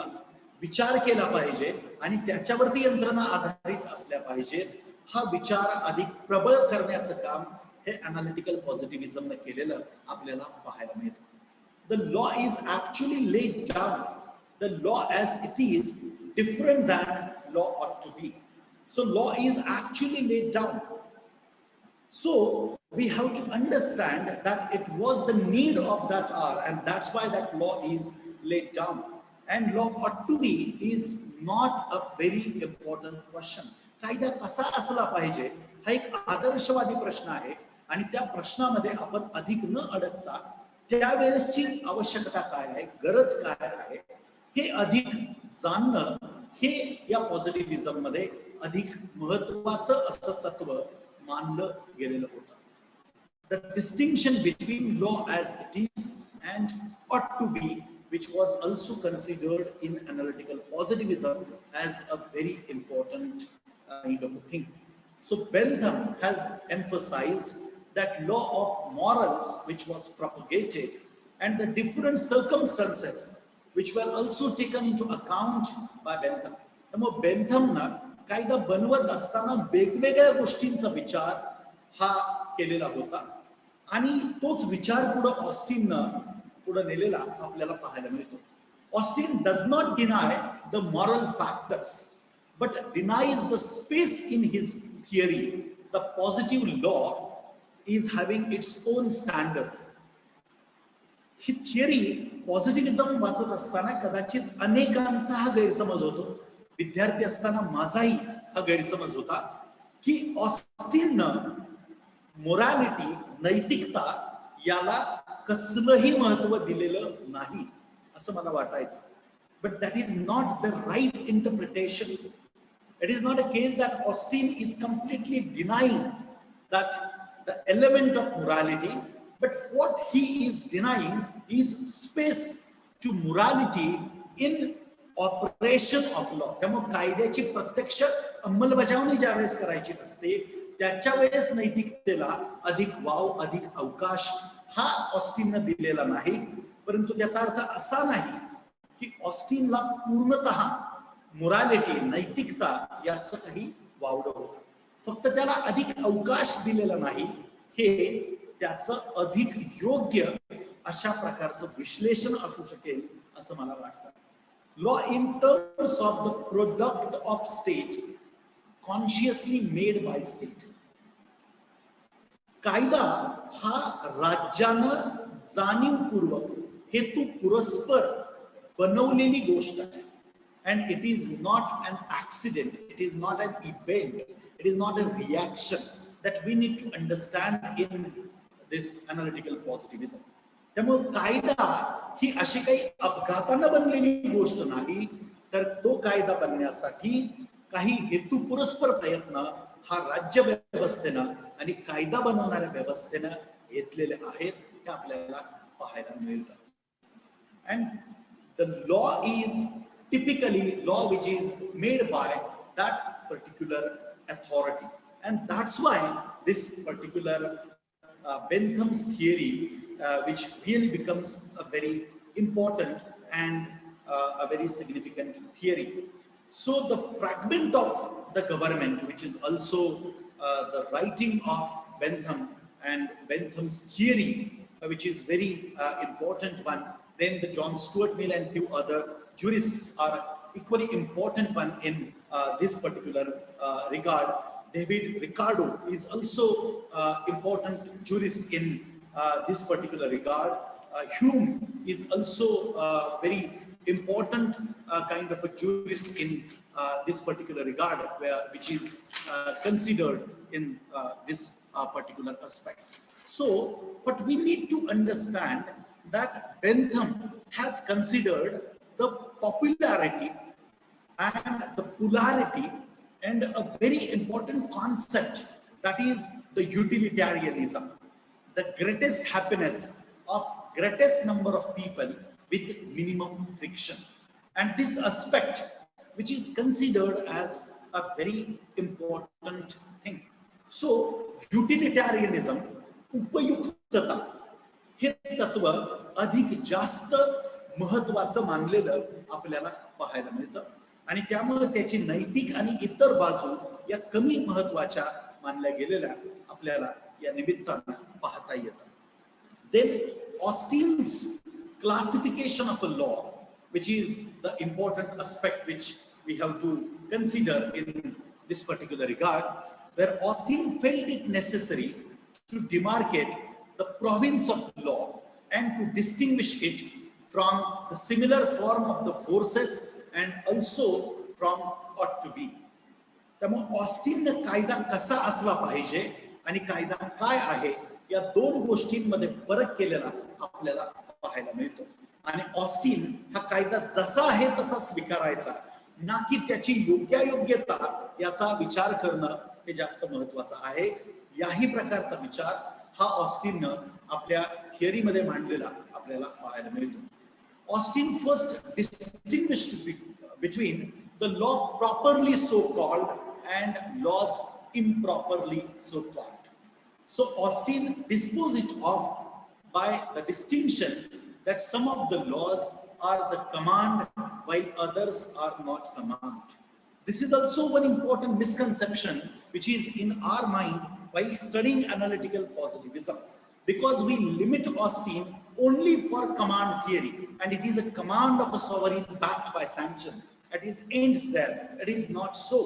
विचार केला पाहिजे आणि त्याच्यावरती यंत्रणा आधारित असल्या पाहिजेत. हा विचार अधिक प्रबळ करण्याचं काम हे अनालिटिकल पॉझिटिव्हिजमने केलेलं आपल्याला पाहायला मिळतं. The law is actually laid down, the law as it is different than law ought to be. So law is actually laid down. So we have to understand that it was the need of that hour, and that's why that law is laid down. And law ought to be is not a very important question. कायदा कसा असला पाहिजे हा एक आदर्शवादी प्रश्न आहे आणि त्या प्रश्नामध्ये आपण अधिक न अडकता त्यावेळेसची आवश्यकता काय आहे, गरज काय आहे, हे अधिक जाणणं हे या पॉझिटिव्हिजम मध्ये अधिक महत्वाचं असं तत्व मानलं गेलेलं होतं. The distinction between law as it is and ought to be, which was also considered in analytical positivism as a very important kind of a thing. So Bentham has emphasized that law of morals which was propagated and the different circumstances which were also taken into account by Bentham. त्यामुळे बेंथमना कायदा बनवत असताना वेगवेगळ्या गोष्टींचा विचार हा केलेला होता आणि तोच विचार पुढे नेलेला आपल्याला पाहायला मिळतो. Austin does not deny the moral factors but denies the space in his theory. The positive law is having its own standard. ही थिअरी पॉझिटिव्हिजम वाचत असताना कदाचित अनेकांचा हा गैरसमज होतो. विद्यार्थी असताना माझाही हा गैरसमज होता की ऑस्टिननं मोरॅलिटी, नैतिकता याला कसलंही महत्व दिलेलं नाही असं मला वाटायचं. But that is not the right interpretation. It is not a case that Austin is completely denying that the element of morality, but what he is denying is space to morality in operation of law. त्यामुळे कायद्याची प्रत्यक्ष अंमलबजावणी ज्यावेळेस करायची असते त्याच्या वेळेस नैतिकतेला अधिक वाव, अधिक अवकाश हा ऑस्टिननं दिलेला नाही. परंतु त्याचा अर्थ असा नाही की ऑस्टिनला पूर्णतः मोरॅलिटी, नैतिकता याचं काही वावडं होतं. फक्त त्याला अधिक अवकाश दिलेला नाही, हे त्याचं अधिक योग्य अशा प्रकारचं विश्लेषण असू शकेल असं मला वाटतं. Law in terms of the product of state consciously made by state. कायदा हा राज्यानं जाणीवपूर्वक, हेतू पुरस्पर बनवलेली गोष्ट आहे. And it is not an accident, it is not an event, it is not a reaction that we need to understand in this analytical positivism. त्यामुळे कायदा ही अशी काही अपघातानं बनलेली गोष्ट नाही, तर तो कायदा बनण्यासाठी काही हेतुपुरस्पर प्रयत्न हा राज्य व्यवस्थेनं आणि कायदा बनवणाऱ्या व्यवस्थेनं घेतलेले आहेत, हे आपल्याला पाहायला मिळतं. And the law is typically law which is made by that particular authority, and that's why this particular Bentham's theory, which really becomes a very important and a very significant theory. So the fragment of the government, which is also the writing of Bentham and Bentham's theory, which is very important one. Then the John Stuart Mill and few other jurists are equally important one in this particular regard. David Ricardo is also important jurist in this particular regard. Hume is also very important kind of a jurist in this particular regard, which is considered in this particular aspect. So what we need to understand that Bentham has considered the popularity and the polarity and a very important concept, that is the utilitarianism, the greatest happiness of greatest number of people with minimum friction. And this aspect, which is considered as a very important thing. So utilitarianism, उपयुक्तता, हे तत्व अधिक जास्त महत्वाचं मानलेलं आपल्याला पाहायला मिळतं, आणि त्यामुळे त्याची नैतिक आणि इतर बाजू या कमी महत्वाच्या मानल्या गेलेल्या आपल्याला या निमित्तानं पाहता येतं. Then Austin's classification of a law, which is the important aspect which we have to consider in this particular regard, where Austin felt it necessary to demarcate the province of law and to distinguish it from the similar form of the forces and also from ought to be. त्यामुळे ऑस्टिनने कायदा कसा असला पाहिजे आणि कायदा काय आहे या दोन गोष्टींमध्ये फरक केलेला आपल्याला पाहायला मिळतो. आणि ऑस्टिन हा कायदा जसा आहे तसा स्वीकारायचा, ना की त्याची योग्यता याचा विचार करणं हे जास्त महत्वाचं आहे. याही प्रकारचा विचार हा ऑस्टिननं आपल्या थिअरीमध्ये मांडलेला आपल्याला पाहायला मिळतो. Austin first distinguished between the law properly so called and laws improperly so called. So Austin disposed it of by the distinction that some of the laws are the command while others are not command. This is also one important misconception which is in our mind while studying analytical positivism, because we limit Austin only for command theory, and it is a command of a sovereign backed by sanction, and it ends there. It is not so.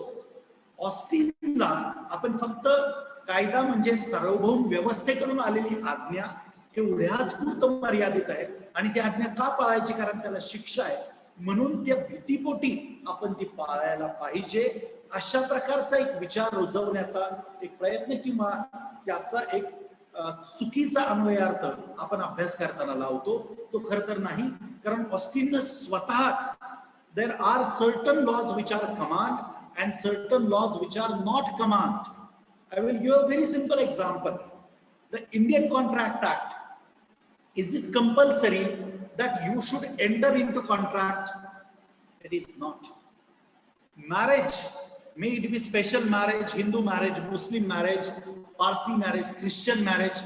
ऑस्टिनला आपण फक्त कायदा म्हणजे सार्वभौम व्यवस्थेकडून आलेली आज्ञा एवढ्याच पुरतं मर्यादित आहे, आणि ती आज्ञा का पाळायची, कारण त्याला शिक्षा आहे म्हणून त्या भीतीपोटी आपण ती पाळायला पाहिजे, अशा प्रकारचा एक विचार रुजवण्याचा एक प्रयत्न किंवा त्याचा एक चुकीचा अन्वयार्थ आपण अभ्यास करताना लावतो. तो खरं तर नाही, कारण ऑस्टिननं स्वतःच there are certain laws which are command and certain laws which are not command. I will give a very simple example. The Indian Contract Act, is it compulsory that you should enter into contract? It is not. Marriage May it be special marriage, Hindu marriage, Muslim marriage, Parsi marriage, Christian marriage.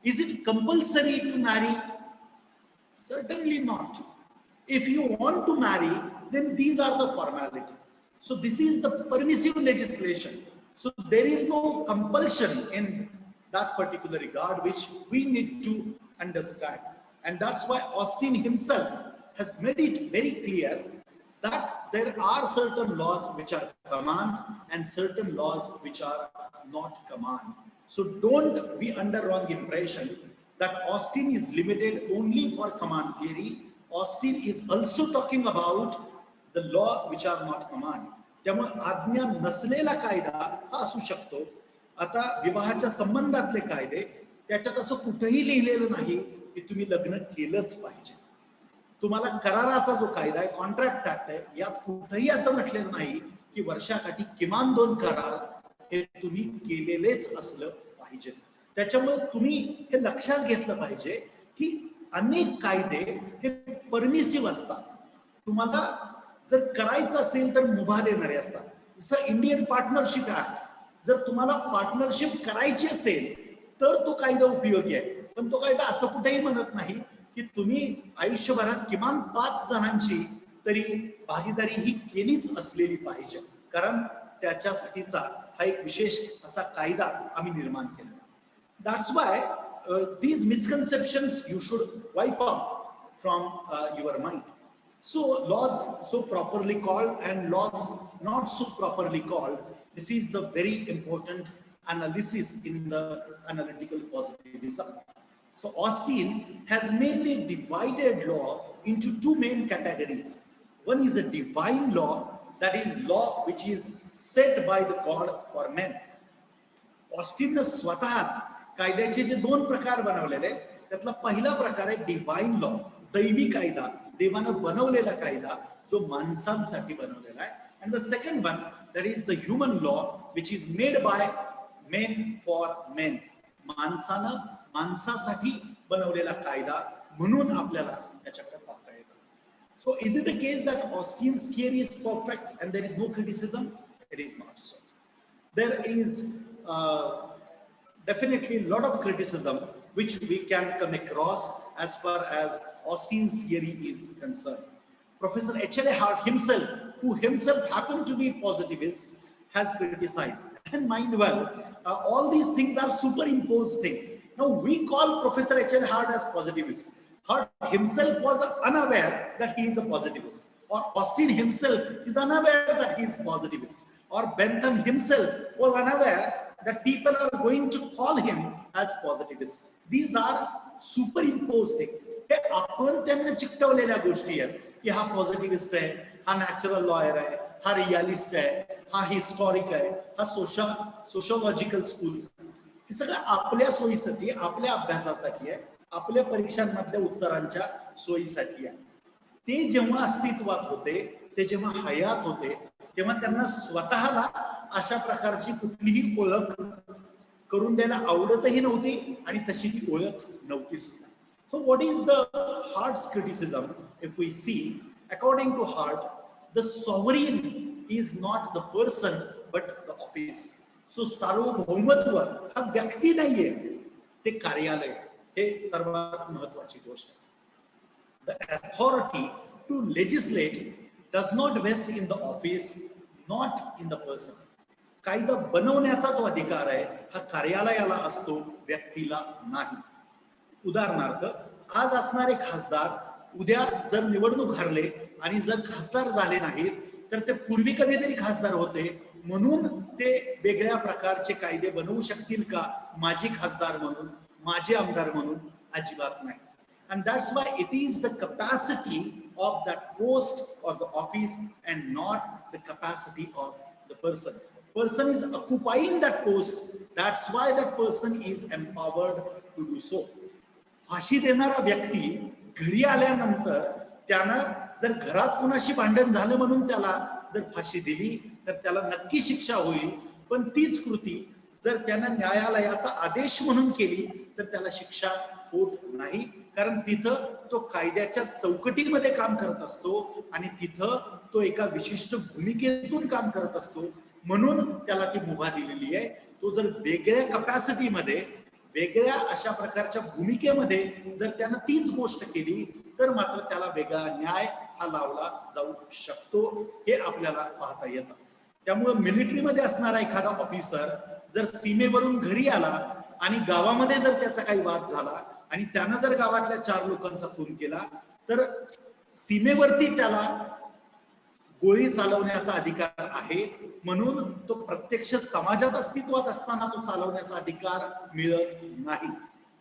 Is it compulsory to marry? Certainly not. If you want to marry, then these are the formalities. So this is the permissive legislation. So there is no compulsion in that particular regard, which we need to understand. And that's why Austin himself has made it very clear that there are certain laws which are command and certain laws which are not command. So don't be under wrong impression that Austin is limited only for command theory. Austin is also talking about the law which are not command. त्यामुळे आज्ञा नसलेला कायदा हा असू शकतो. आता विवाहाच्या संबंधातले कायदे त्याच्यात असं कुठेही लिहिलेलं नाही की तुम्ही लग्न केलंच पाहिजे. तुम्हाला कराराचा जो कायदा आहे, कॉन्ट्रॅक्ट ऍक्ट आहे, यात कुठेही असं म्हटलेलं नाही की वर्षाकाठी किमान 2 करार हे तुम्ही केलेलेच असलं पाहिजे. त्याच्यामुळे तुम्ही हे लक्षात घेतलं पाहिजे की अनेक कायदे हे परमिसिव्ह असतात. तुम्हाला जर करायचं असेल तर मुभा देणारे असतात. जसं इंडियन पार्टनरशिप ऍक्ट, जर तुम्हाला पार्टनरशिप करायची असेल तर तो कायदा उपयोगी आहे. पण तो कायदा असं कुठेही म्हणत नाही की तुम्ही आयुष्यभरात किमान 5 जणांची तरी भागीदारी ही केलीच असलेली पाहिजे, कारण त्याच्यासाठीचा हा एक विशेष असा कायदा आम्ही निर्माण केला. That's why these misconceptions you should wipe out from your mind. So laws so properly called and laws not so properly called, this is the very important analysis in the analytical positivism. So Austin has mainly divided law into 2 main categories. One is a divine law, that is law which is set by the God for men. Austin ने स्वतःच कायद्याचे जे 2 प्रकार बनवलेले आहेत, त्यातला पहिला प्रकार आहे डिवाइन लॉ, दैवी कायदा, देवानं बनवलेला कायदा जो माणसांसाठी बनवलेला आहे. And the second one, that is the human law which is made by men for men. माणसानं माणसासाठी बनवलेला कायदा म्हणून आपल्याला त्याच्याकडे पाहता येतं. So is it a case that Austin's theory is perfect and there is no criticism? It is not so. There is definitely a lot of criticism which we can come across as far as Austin's theory is concerned. Professor H.L.A. Hart himself, who himself happened to be positivist, has criticized. And mind well, all these things are superimposed things. Now we call Professor H.L. Hart as positivist. Hart himself was unaware that he is a positivist, or Austin himself is unaware that he is positivist, or Bentham himself was unaware that people are going to call him as positivist. These are superimposed things. हे आपण त्यांना चिकटवलेल्या गोष्टी आहेत की हा पॉझिटिव्हिस्ट आहे, हा natural lawyer आहे, हा रियालिस्ट आहे, हा हिस्टॉरिक आहे, हा सोशोलॉजिकल स्कूल्स. हे सगळं आपल्या सोयीसाठी, आपल्या अभ्यासासाठी आहे, आपल्या परीक्षांमधल्या उत्तरांच्या सोयीसाठी आहे. ते जेव्हा अस्तित्वात होते, ते जेव्हा हयात होते, तेव्हा त्यांना स्वतःला अशा प्रकारची कुठलीही ओळख करून द्यायला आवडतही नव्हती आणि तशी ती ओळख नव्हती सुद्धा. So what is the Hart's criticism? If we see, according to Hart, the sovereign is not the person but the office. So सार्वभौमत्व हा व्यक्ती नाहीये, ते कार्यालय. हे सर्वात महत्वाची गोष्ट. The authority to legislate does not vest in the office, not in the person. कायदा बनवण्याचा जो अधिकार आहे हा कार्यालयाला असतो, व्यक्तीला नाही. उदाहरणार्थ, आज असणारे खासदार उद्या जर निवडणूक हरले आणि जर खासदार झाले नाहीत तर ते पूर्वी कधीतरी खासदार होते म्हणून ते वेगळ्या प्रकारचे कायदे बनवू शकतील का माजी खासदार म्हणून, माजी आमदार म्हणून? अजिबात नाही. And that's why it is the capacity of that post or the office and not the capacity of the person. Person is occupying that post. That's why that person is empowered to do so. फाशी देणारा व्यक्ती घरी आल्यानंतर त्यानं जर घरात कुणाशी भांडण झालं म्हणून त्याला जर फाशी दिली तर त्याला नक्की शिक्षा होईल. पण तीच कृती जर त्यानं न्यायालयाचा आदेश म्हणून केली तर त्याला शिक्षा होत नाही, कारण तिथं तो कायद्याच्या चौकटीमध्ये काम करत असतो आणि तिथं तो एका विशिष्ट भूमिकेतून काम करत असतो. म्हणून त्याला ती मुभा दिलेली आहे. तो जर वेगळ्या कपॅसिटीमध्ये, वेगळ्या अशा प्रकारच्या भूमिकेमध्ये जर त्यानं तीच गोष्ट केली तर मात्र त्याला वेगळा न्याय हा लावला जाऊ शकतो, हे आपल्याला पाहता येतं. त्यामुळे मिलिटरीमध्ये असणारा एखादा ऑफिसर जर सीमेवरून घरी आला आणि गावामध्ये जर त्याचा काही वाद झाला आणि त्यानं जर गावातल्या 4 लोकांचा खून केला तर सीमेवरती त्याला गोळी चालवण्याचा अधिकार आहे. म्हणून तो प्रत्यक्ष समाजात अस्तित्वात असताना तो चालवण्याचा अधिकार मिळत नाही.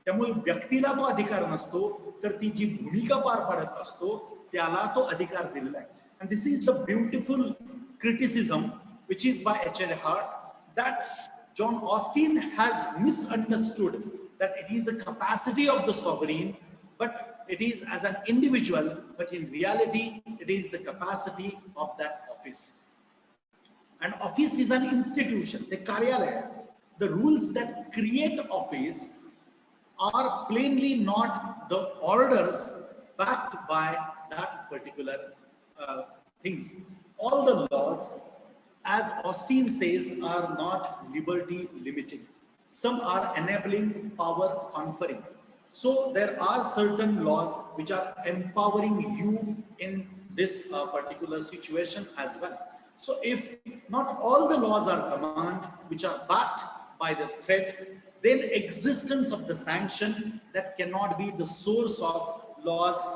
त्यामुळे व्यक्तीला तो अधिकार नसतो, तर ती जी भूमिका पार पाडत असतो त्याला तो अधिकार दिलेला आहे. And this is the beautiful criticism which is by H.L. Hart, that John Austin has misunderstood that it is a capacity of the sovereign, but it is as an individual, but in reality it is the capacity of that office. And office is an institution, the karyalaya. The rules that create office are plainly not the orders backed by that particular things. All the laws, as Austin says, are not liberty limiting. Some are enabling, power conferring. So there are certain laws which are empowering you in this particular situation as well. So if not all the laws are command which are backed by the threat, then existence of the sanction that cannot be the source of laws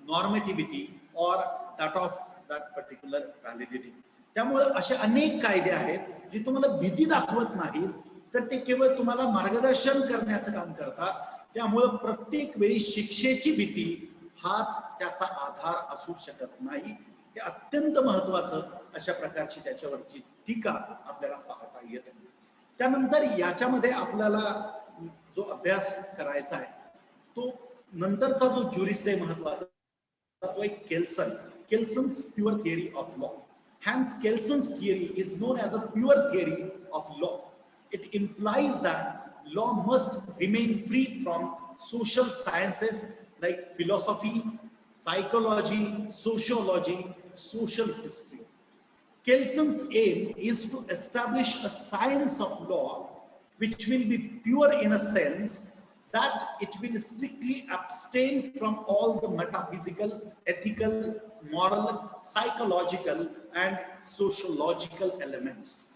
normativity or that of that particular validity. त्यामुळे असे अनेक कायदे आहेत जे तुम्हाला भीती दाखवत नाहीत, तर ते केवळ तुम्हाला मार्गदर्शन करण्याचं काम करतात. त्यामुळे प्रत्येक वेळी शिक्षेची भीती हाच त्याचा आधार असू शकत नाही. हे अत्यंत महत्वाचं अशा प्रकारची त्याच्यावरची टीका आपल्याला पाहता येते. त्यानंतर याच्यामध्ये आपल्याला जो अभ्यास करायचा आहे तो नंतरचा जो ज्युरिस्ट आहे महत्वाचा, तो एक Kelson's pure theory of law. Hence Kelson's theory is known as a pure theory of law. It implies that law must remain free from social sciences like philosophy, psychology, sociology, social history. Kelson's aim is to establish a science of law which will be pure in a sense that it will strictly abstain from all the metaphysical, ethical, moral, psychological, and sociological elements.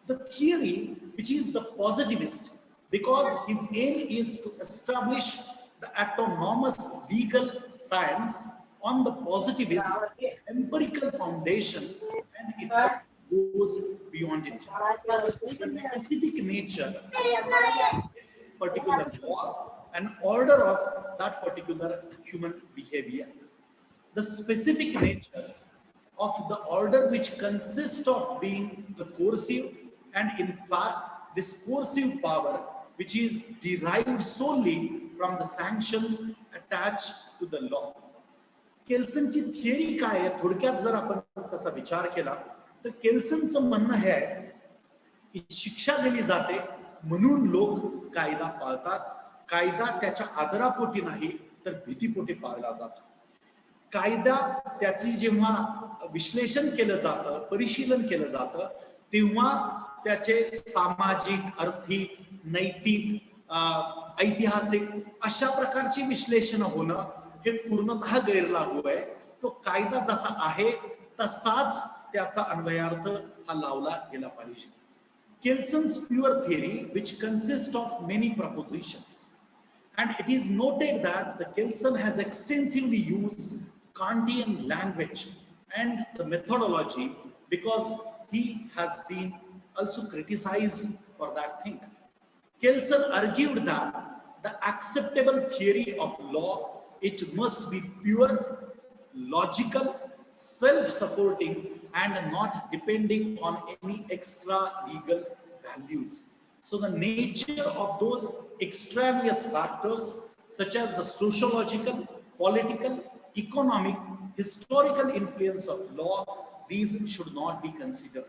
The theory, which is the positivist, because his aim is to establish the autonomous legal science on the positivist empirical foundation, and it goes beyond it. The specific nature of this particular law and order of that particular human behavior. The specific nature of the order which consists of being the coercive, and in fact this coercive power which is derived solely from the sanctions attached to the law. केल्सनची theory काय आहे थोडक्यात जर आपण तसा विचार केला तर केल्सनचं म्हणणं हे आहे की शिक्षा दिली जाते म्हणून लोक कायदा पाळतात. कायदा त्याच्या आदरापोटी नाही तर भीतीपोटी पाळला जातो. कायदा त्याची जेव्हा विश्लेषण केलं जातं, परिशीलन केलं जातं, तेव्हा त्याचे सामाजिक, आर्थिक, नैतिक, ऐतिहासिक अशा प्रकारची विश्लेषण होणं हे पूर्णतः गैरलागू आहे. तो कायदा जसा आहे तसाच त्याचा अन्वयार्थ हा लावला गेला पाहिजे. Kelson's pure theory, which consists of many propositions, and it is noted that the Kelson has extensively used Kantian language and the methodology because he has been also criticized for that thing. Kelson argued that the acceptable theory of law, it must be pure, logical, self-supporting, and not depending on any extra legal values. So the nature of those extraneous factors such as the sociological, political, economic, historical influence of law, these should not be considered.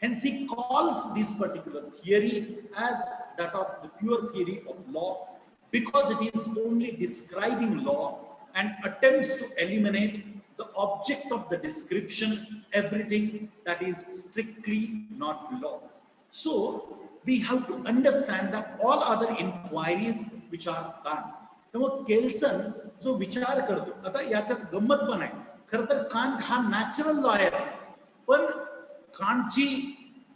Hence he calls this particular theory as that of the pure theory of law because it is only describing law and attempts to eliminate the object of the description, everything that is strictly not law. So we have to understand that all other inquiries which are done. त्यामुळे केल्सन जो विचार करतो, आता याच्यात गंमत पण आहे. खरं तर कांट हा नॅचरल लॉयर आहे, पण कांटची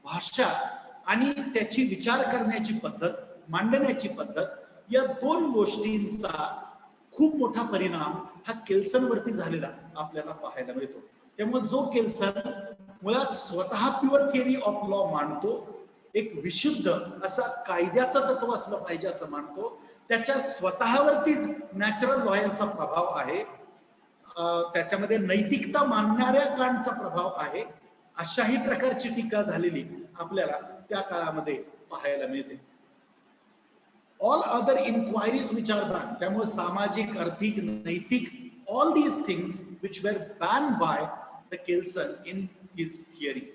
भाषा आणि त्याची विचार करण्याची पद्धत, मांडण्याची पद्धत, या दोन गोष्टींचा खूप मोठा परिणाम हा केल्सनवरती झालेला आपल्याला पाहायला मिळतो. त्यामुळे जो केल्सन मुळात स्वतः प्युअर थिअरी ऑफ लॉ मांडतो, एक विशुद्ध असा कायद्याचं तत्व असलं पाहिजे असं मानतो, त्याच्या स्वतःवरतीच नॅचरल लॉयरचा प्रभाव आहे, त्याच्यामध्ये नैतिकता मानणाऱ्या कांटचा प्रभाव आहे, अशाही प्रकारची टीका झालेली आपल्याला त्या काळामध्ये पाहायला मिळते. All other inquiries which are ban, त्यामुळे सामाजिक, आर्थिक, नैतिक, all these things which were ban by the Kelsen in his theory.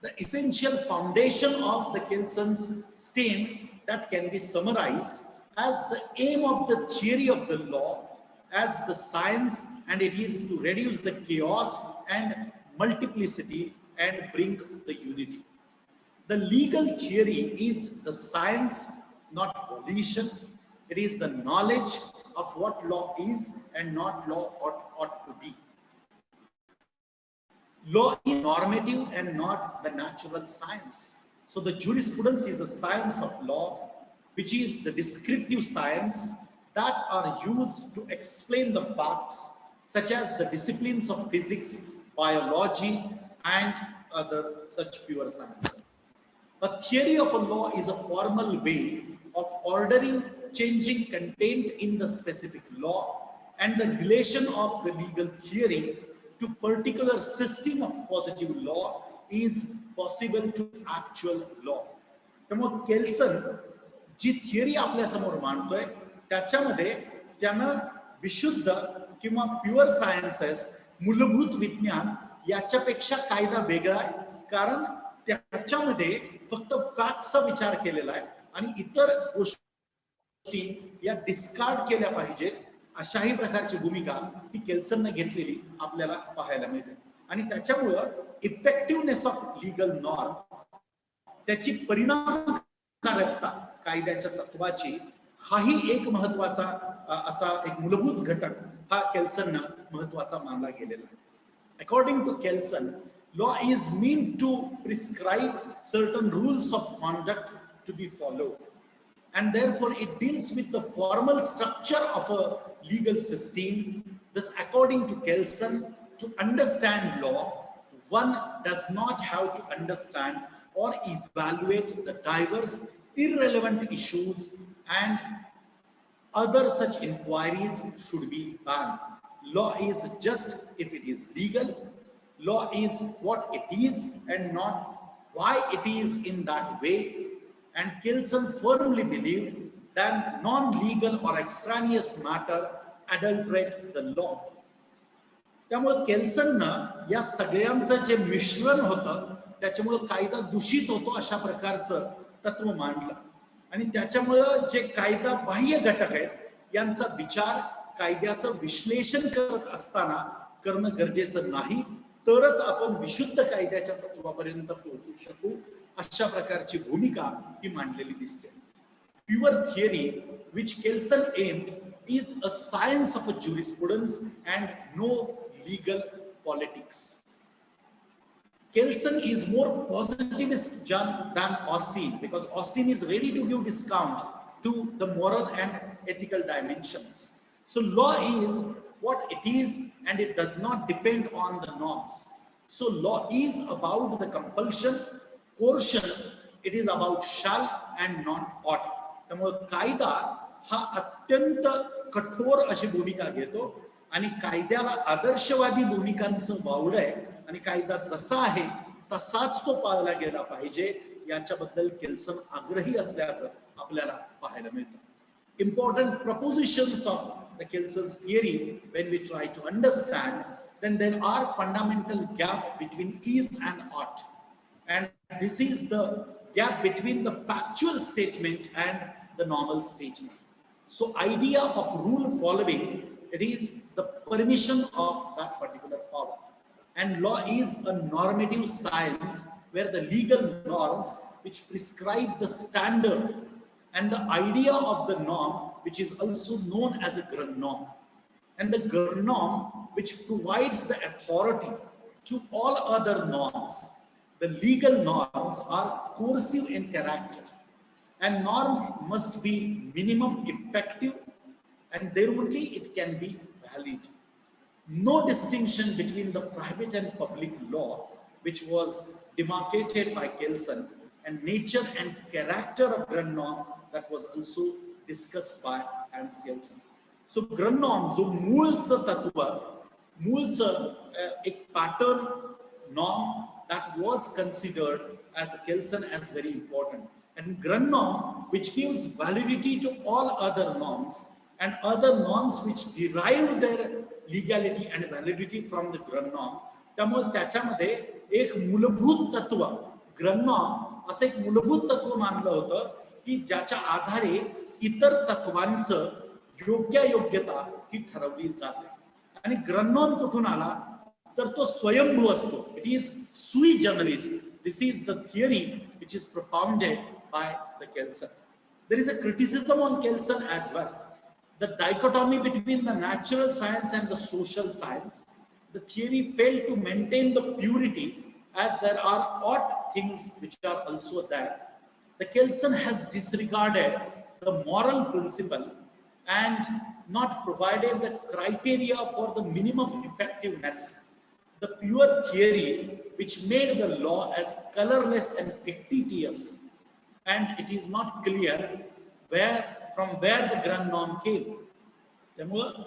The essential foundation of the Kelson's stem that can be summarized as the aim of the theory of the law as the science, and it is to reduce the chaos and multiplicity and bring the unity. The legal theory is the science, not volition. It is the knowledge of what law is and not law what ought to be. Law is normative and not the natural science. So the jurisprudence is a science of law, which is the descriptive science that are used to explain the facts, such as the disciplines of physics, biology, and other such pure sciences. A theory of a law is a formal way of ordering, changing content in the specific law, and the relation of the legal theory to particular system of positive law is possible to actual law. त्यामुळे केल्सन जी theory आपल्या समोर मांडतोय त्याच्यामध्ये त्यानं विशुद्ध किंवा pure sciences, मूलभूत विज्ञान याच्यापेक्षा कायदा वेगळा आहे, कारण त्याच्यामध्ये फक्त फॅक्टचा विचार केलेला आहे आणि इतर गोष्टी या डिस्कार्ड केल्या पाहिजेत, अशाही प्रकारची भूमिका ही केल्सनने घेतलेली आपल्याला पाहायला मिळते. आणि त्याच्यामुळं इफेक्टिव्हनेस ऑफ लीगल नॉर्म, त्याची परिणामकारकता कायद्याच्या तत्वाची, हाही एक महत्वाचा असा एक मूलभूत घटक हा केल्सननं महत्वाचा मानला गेलेला आहे. According to Kelsen, law is meant to prescribe certain rules of conduct to be followed, and therefore it deals with the formal structure of a legal system. Thus, according to Kelson, to understand law, one does not have to understand or evaluate the diverse irrelevant issues, and other such inquiries should be banned. Law is just if it is legal. Law is what it is and not why it is in that way. And Kelson firmly believed that non-legal or extraneous matter adulterate the law. त्यामुळे केल्सननं या सगळ्यांचं जे मिश्रण होतं त्याच्यामुळे कायदा दूषित होतो अशा प्रकारचं तत्व मांडलं. आणि त्याच्यामुळं जे कायदा बाह्य घटक आहेत यांचा विचार कायद्याचं विश्लेषण करत असताना करणं गरजेचं नाही, तरच आपण विशुद्ध कायद्याच्या तत्वापर्यंत पोहोचू शकू, अशा प्रकारची भूमिका ही मांडलेली दिसते. Pure theory which Kelsen aimed is a science of a jurisprudence and no legal politics. Kelson is more positivist than Austin, because Austin is ready to give discount to the moral and ethical dimensions. So law is what it is and it does not depend on the norms. So law is about the compulsion, coercion, it is about shall and not ought. त्यामुळे कायदा हा अत्यंत कठोर अशी भूमिका घेतो आणि कायद्याला आदर्शवादी भूमिकांचं वावड आहे आणि कायदा जसा आहे तसाच तो पाळला गेला पाहिजे, याच्याबद्दल केल्सन आग्रही असल्याचं आपल्याला पाहायला मिळतं. Important propositions of the Kelson's theory, when we try to understand, then there are fundamental gap between is and ought, and this is the gap between the factual statement and the normal statement. So idea of rule following, it is the permission of that particular And law is a normative science where the legal norms which prescribe the standard and the idea of the norm, which is also known as a norm. And the norm which provides the authority to all other norms. The legal norms are coercive in character, and norms must be minimum effective, and there only it can be valid. No distinction between the private and public law, which was demarcated by Kelsen, and nature and character of norm that was also discussed by Hans Kelsen. So norm जो मूळचं तत्व, मूळचं एक pattern norm that was considered as Kelsen as very important, and norm which gives validity to all other norms and other norms which derive their legality and validity from the norm. त्यामुळे त्याच्यामध्ये एक मूलभूत तत्व norm असं एक मूलभूत तत्व मानलं होतं की ज्याच्या आधारे इतर तत्वांचं योग्यता ही ठरवली जाते. आणि norm कुठून आला तर तो स्वयंभू असतो. It is sui generis. This is the theory which is propounded by the Kelsen. There is a criticism on Kelsen as well. The dichotomy between the natural science and the social science, the theory failed to maintain the purity as there are odd things which are also there. The Kelsen has disregarded the moral principle and not provided the criteria for the minimum effectiveness. The pure theory which made the law as colorless and fictitious, and it is not clear from where the norm came. त्यामुळं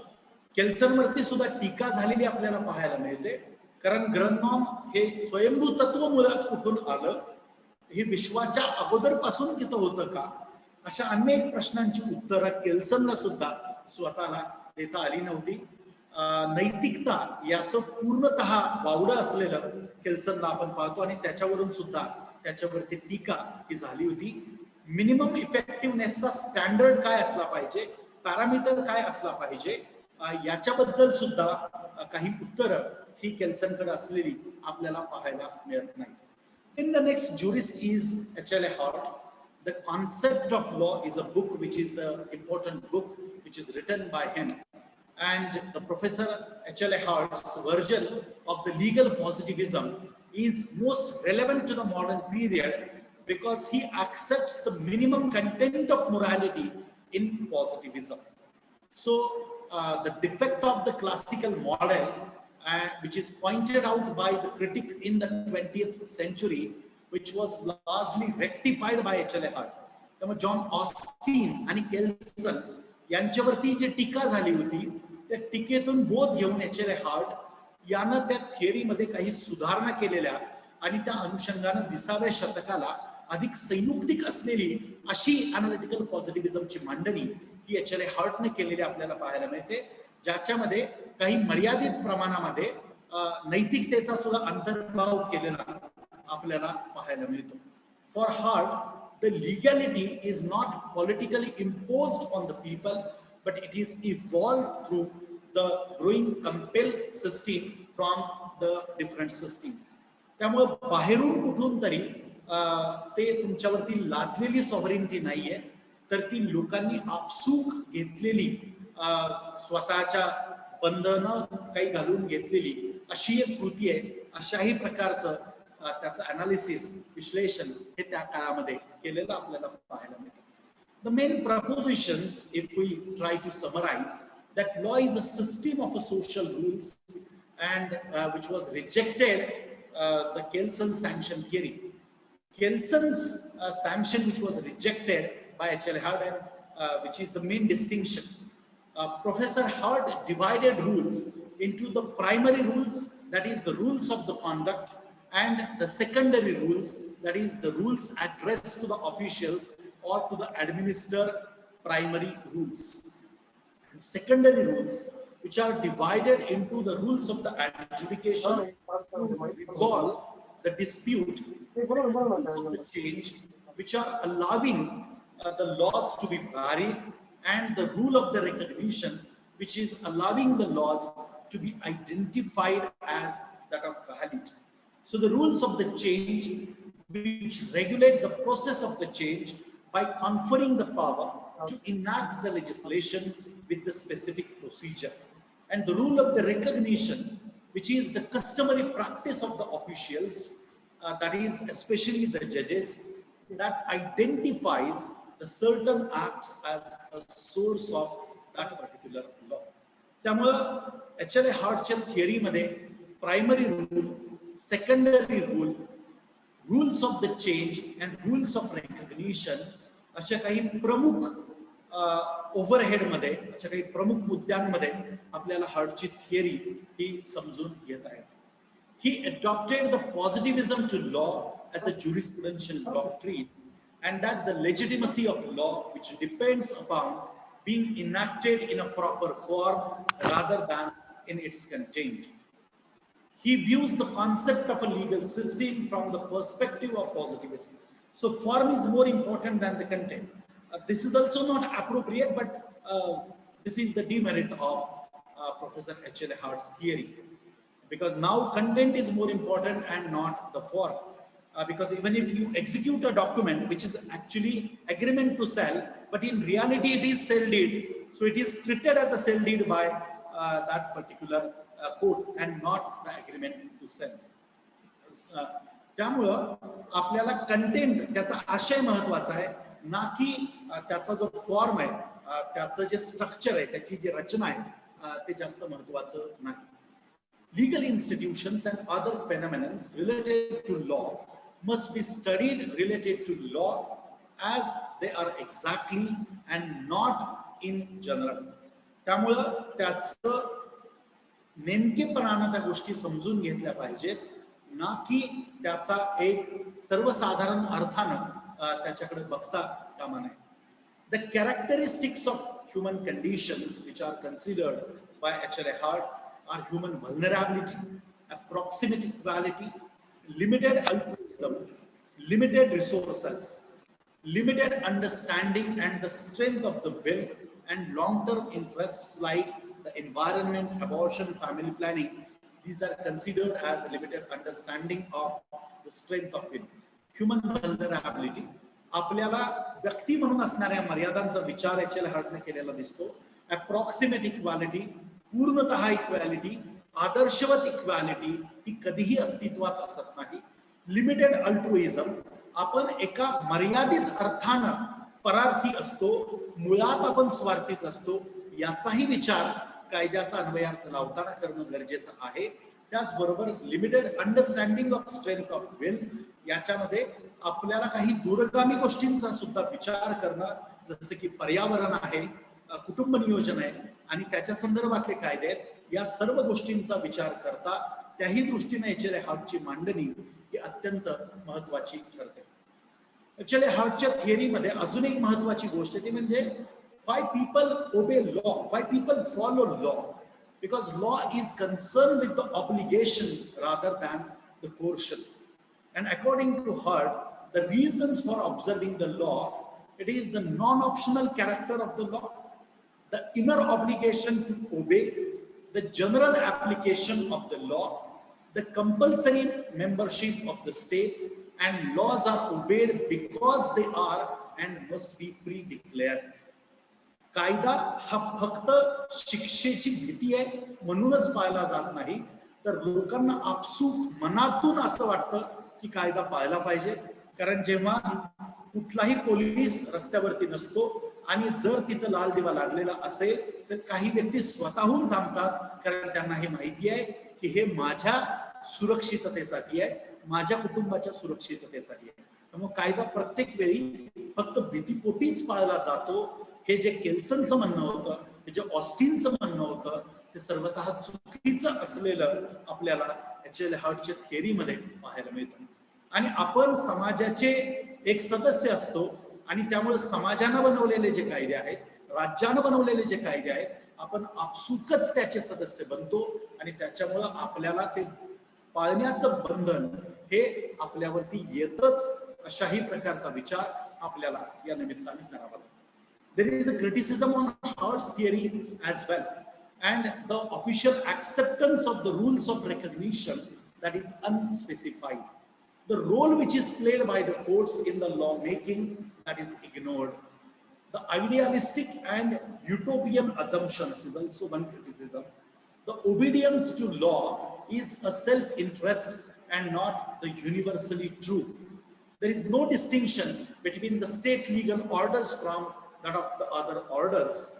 केल्सनवरती सुद्धा टीका झालेली आपल्याला पाहायला मिळते, कारण norm हे स्वयंभू तत्व मुळात कुठून आलं, हे विश्वाच्या अगोदरपासून तिथं होतं का, अशा अनेक प्रश्नांची उत्तरं केल्सनला सुद्धा स्वतःला देता आली नव्हती. नैतिकता याचं पूर्णतः वावडं असलेलं केल्सनला आपण पाहतो आणि त्याच्यावरून सुद्धा त्याच्यावरती टीका ही झाली होती. मिनिमम इफेक्टिव्हनेसचा स्टँडर्ड काय असला पाहिजे, पॅरामीटर काय असला पाहिजे, याच्याबद्दल सुद्धा काही उत्तरं ही केल्सनकडे असलेली आपल्याला पाहायला मिळत नाही. In the next jurist is H.L.A. Hart. The Concept of Law is a book which is the important book which is written by him. And the Professor H.L.A. Hart's version of the legal positivism is most relevant to the modern period because he accepts the minimum content of morality in positivism. So the defect of the classical model, which is pointed out by the critic in the 20th century, which was largely rectified by H.L.A. Hart. त्यामुळे John Austin आणि केल्सन यांच्यावरती जी टीका झाली होती, त्या टीकेतून बोध घेऊन H.L.A. Heart यानं त्या थिअरीमध्ये काही सुधारणा केलेल्या आणि त्या अनुषंगानं 20व्या शतकाला अधिक संयुक्तिक असलेली अशी अनालिटिकल पॉझिटिव्हिझमची मांडणी ही H.L.A. हार्टने केलेली आपल्याला पाहायला मिळते, ज्याच्यामध्ये काही मर्यादित प्रमाणामध्ये नैतिकतेचा सुद्धा अंतर्भाव केलेला आपल्याला पाहायला मिळतो. For heart, the legality is not politically imposed on the people, but it is evolved through the growing compelled system from the different system. त्यामुळे बाहेरून कुठून तरी ते तुमच्यावरती लादलेली सॉव्हरेनिटी नाहीये, तर ती लोकांनी आपसूक घेतलेली स्वतःच्या बंधनं काही घालून घेतलेली अशी एक कृती आहे. अशाही प्रकारचं त्याचं अनालिसिस, विश्लेषण हे त्या काळामध्ये केलेलं आपल्याला पाहायला मिळतं. The main propositions, if we try to summarize, that law is a system of a social rules and which was rejected the Kelsen sanction theory. Kelsen's sanction which was rejected by H.L.A. Hart and which is the main distinction. Professor Hart divided rules into the primary rules, that is the rules of the conduct, and the secondary rules, that is the rules addressed to the officials or to the administer primary rules. And secondary rules, which are divided into the rules of the adjudication to resolve the dispute, rules of the change, which are allowing the laws to be varied, and the rule of the recognition, which is allowing the laws to be identified as that are valid. So the rules of the change, which regulate the process of the change by conferring the power to enact the legislation with the specific procedure. And the rule of the recognition, which is the customary practice of the officials, that is especially the judges, that identifies the certain acts as a source of that particular law. त्यामुळं HLA हार्टच्या थिअरीमध्ये primary rule, secondary rule, rules of the change and rules of recognition अशा काही प्रमुख ओव्हरहेडमध्ये, अशा काही प्रमुख मुद्द्यांमध्ये आपल्याला हार्टची थिअरी ही समजून घेता येते. He adopted the positivism to law as a jurisprudential doctrine, and that the legitimacy of law, which depends upon being enacted in a proper form rather than in its content. He views the concept of a legal system from the perspective of positivism. So form is more important than the content. This is also not appropriate, but this is the demerit of Professor H.L. Hart's theory. Because now content is more important and not the form. Because even if you execute a document which is actually agreement to sell, but in reality it is sell deed, so it is treated as a sell deed by that particular court and not the agreement to sell. त्यामुळं आपल्याला content, त्याचा आशय महत्वाचा आहे, ना की त्याचा जो फॉर्म आहे, त्याचं जे स्ट्रक्चर आहे, त्याची जी रचना आहे, ते जास्त महत्वाचं नाही. Legal institutions and other phenomena related to law must be studied related to law as they are exactly and not in general. त्यामुळं त्याचं नेमकेपणानं त्या गोष्टी समजून घेतल्या पाहिजेत, ना की त्याचा एक सर्वसाधारण अर्थानं त्याच्याकडे बघता कामा नये. The characteristics of human conditions which are considered by H.L.A. Hart are human vulnerability, approximate equality, limited altruism, limited resources, limited understanding and the strength of the will, and long-term interests like the environment, abortion, family planning. These are considered as limited understanding of the strength of will. Human vulnerability. आपल्याला व्यक्ती म्हणून असणाऱ्या मर्यादांचा विचार H.L. हार्टने केलेला दिसतो. Approximate equality, पूर्णतः equality, आदर्शवत equality ही कधीही अस्तित्वात असत नाही. लिमिटेड अल्ट्रुइझम, आपण एका मर्यादित अर्थानं परार्थी असतो, मुळात आपण स्वार्थीच असतो, याचाही विचार कायद्याचा अन्वयार्थ लावताना करणं गरजेचं आहे. त्याचबरोबर limited understanding of strength of will, याच्यामध्ये आपल्याला काही दूरगामी गोष्टींचा सुद्धा विचार करणं, जसं की पर्यावरण आहे, कुटुंब नियोजन आहे आणि त्याच्या संदर्भातले कायदे आहेत, या सर्व गोष्टींचा विचार करता त्याही दृष्टीने H.L.A. हार्टची मांडणी ही अत्यंत महत्वाची ठरते. H.L.A. हार्टच्या थिअरीमध्ये अजून एक महत्वाची गोष्ट ती म्हणजे why people obey law, why people follow law, because law is concerned with the obligation rather than the coercion. And according to Hart, the reasons for observing the law, it is the non-optional character of the law, the inner obligation to obey, the general application of the law, the compulsory membership of the state, and laws are obeyed because they are and must be pre-declared. कायदा हा फक्त शिक्षेची भीती आहे म्हणूनच पाळला जात नाही, तर लोकांना आपसूक मनातून असं वाटतं की कायदा पाळला पाहिजे. कारण जेव्हा कुठलाही पोलीस रस्त्यावरती नसतो आणि जर तिथं लाल दिवा लागलेला असेल तर काही व्यक्ती स्वतःहून थांबतात, कारण त्यांना हे माहिती आहे की हे माझ्या सुरक्षिततेसाठी आहे, माझ्या कुटुंबाच्या सुरक्षिततेसाठी आहे. त्यामुळे कायदा प्रत्येक वेळी फक्त भीतीपोटीच पाळला जातो. हे जे केल्सनचं म्हणणं होतं, हे जे ऑस्टिनचं म्हणणं होतं, ते सर्वतः चुकीचं असलेलं आपल्याला H.L. हार्टच्या थिअरीमध्ये पाहायला मिळतं. आणि आपण समाजाचे एक सदस्य असतो आणि त्यामुळे समाजानं बनवलेले जे कायदे आहेत, राज्यानं बनवलेले जे कायदे आहेत, आपण आपसुकच त्याचे सदस्य बनतो आणि त्याच्यामुळं आपल्याला ते पाळण्याचं बंधन हे आपल्यावरती येतच. अशाही प्रकारचा विचार आपल्याला या निमित्ताने करावा लागतो. There is a criticism on Hart's theory as well, and the official acceptance of the rules of recognition that is unspecified. The role which is played by the courts in the law making, that is ignored. The idealistic and utopian assumptions is also one criticism. The obedience to law is a self-interest and not the universally true. There is no distinction between the state legal orders from that of the other orders.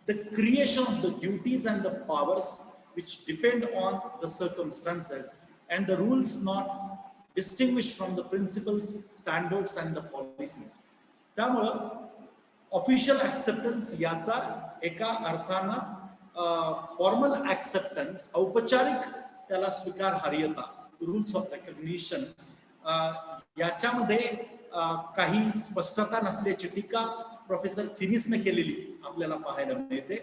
The creation of the duties and the powers which depend on the circumstances, and the rules not distinguished from the principles, standards and the policies. त्यामुळं official acceptance याचा एका अर्थानं formal acceptance, औपचारिक त्याला स्वीकारार्हता, rules of recognition, याच्यामध्ये काही स्पष्टता नसल्याची टीका प्रोफेसर फिनिसने केलेली आपल्याला पाहायला मिळते.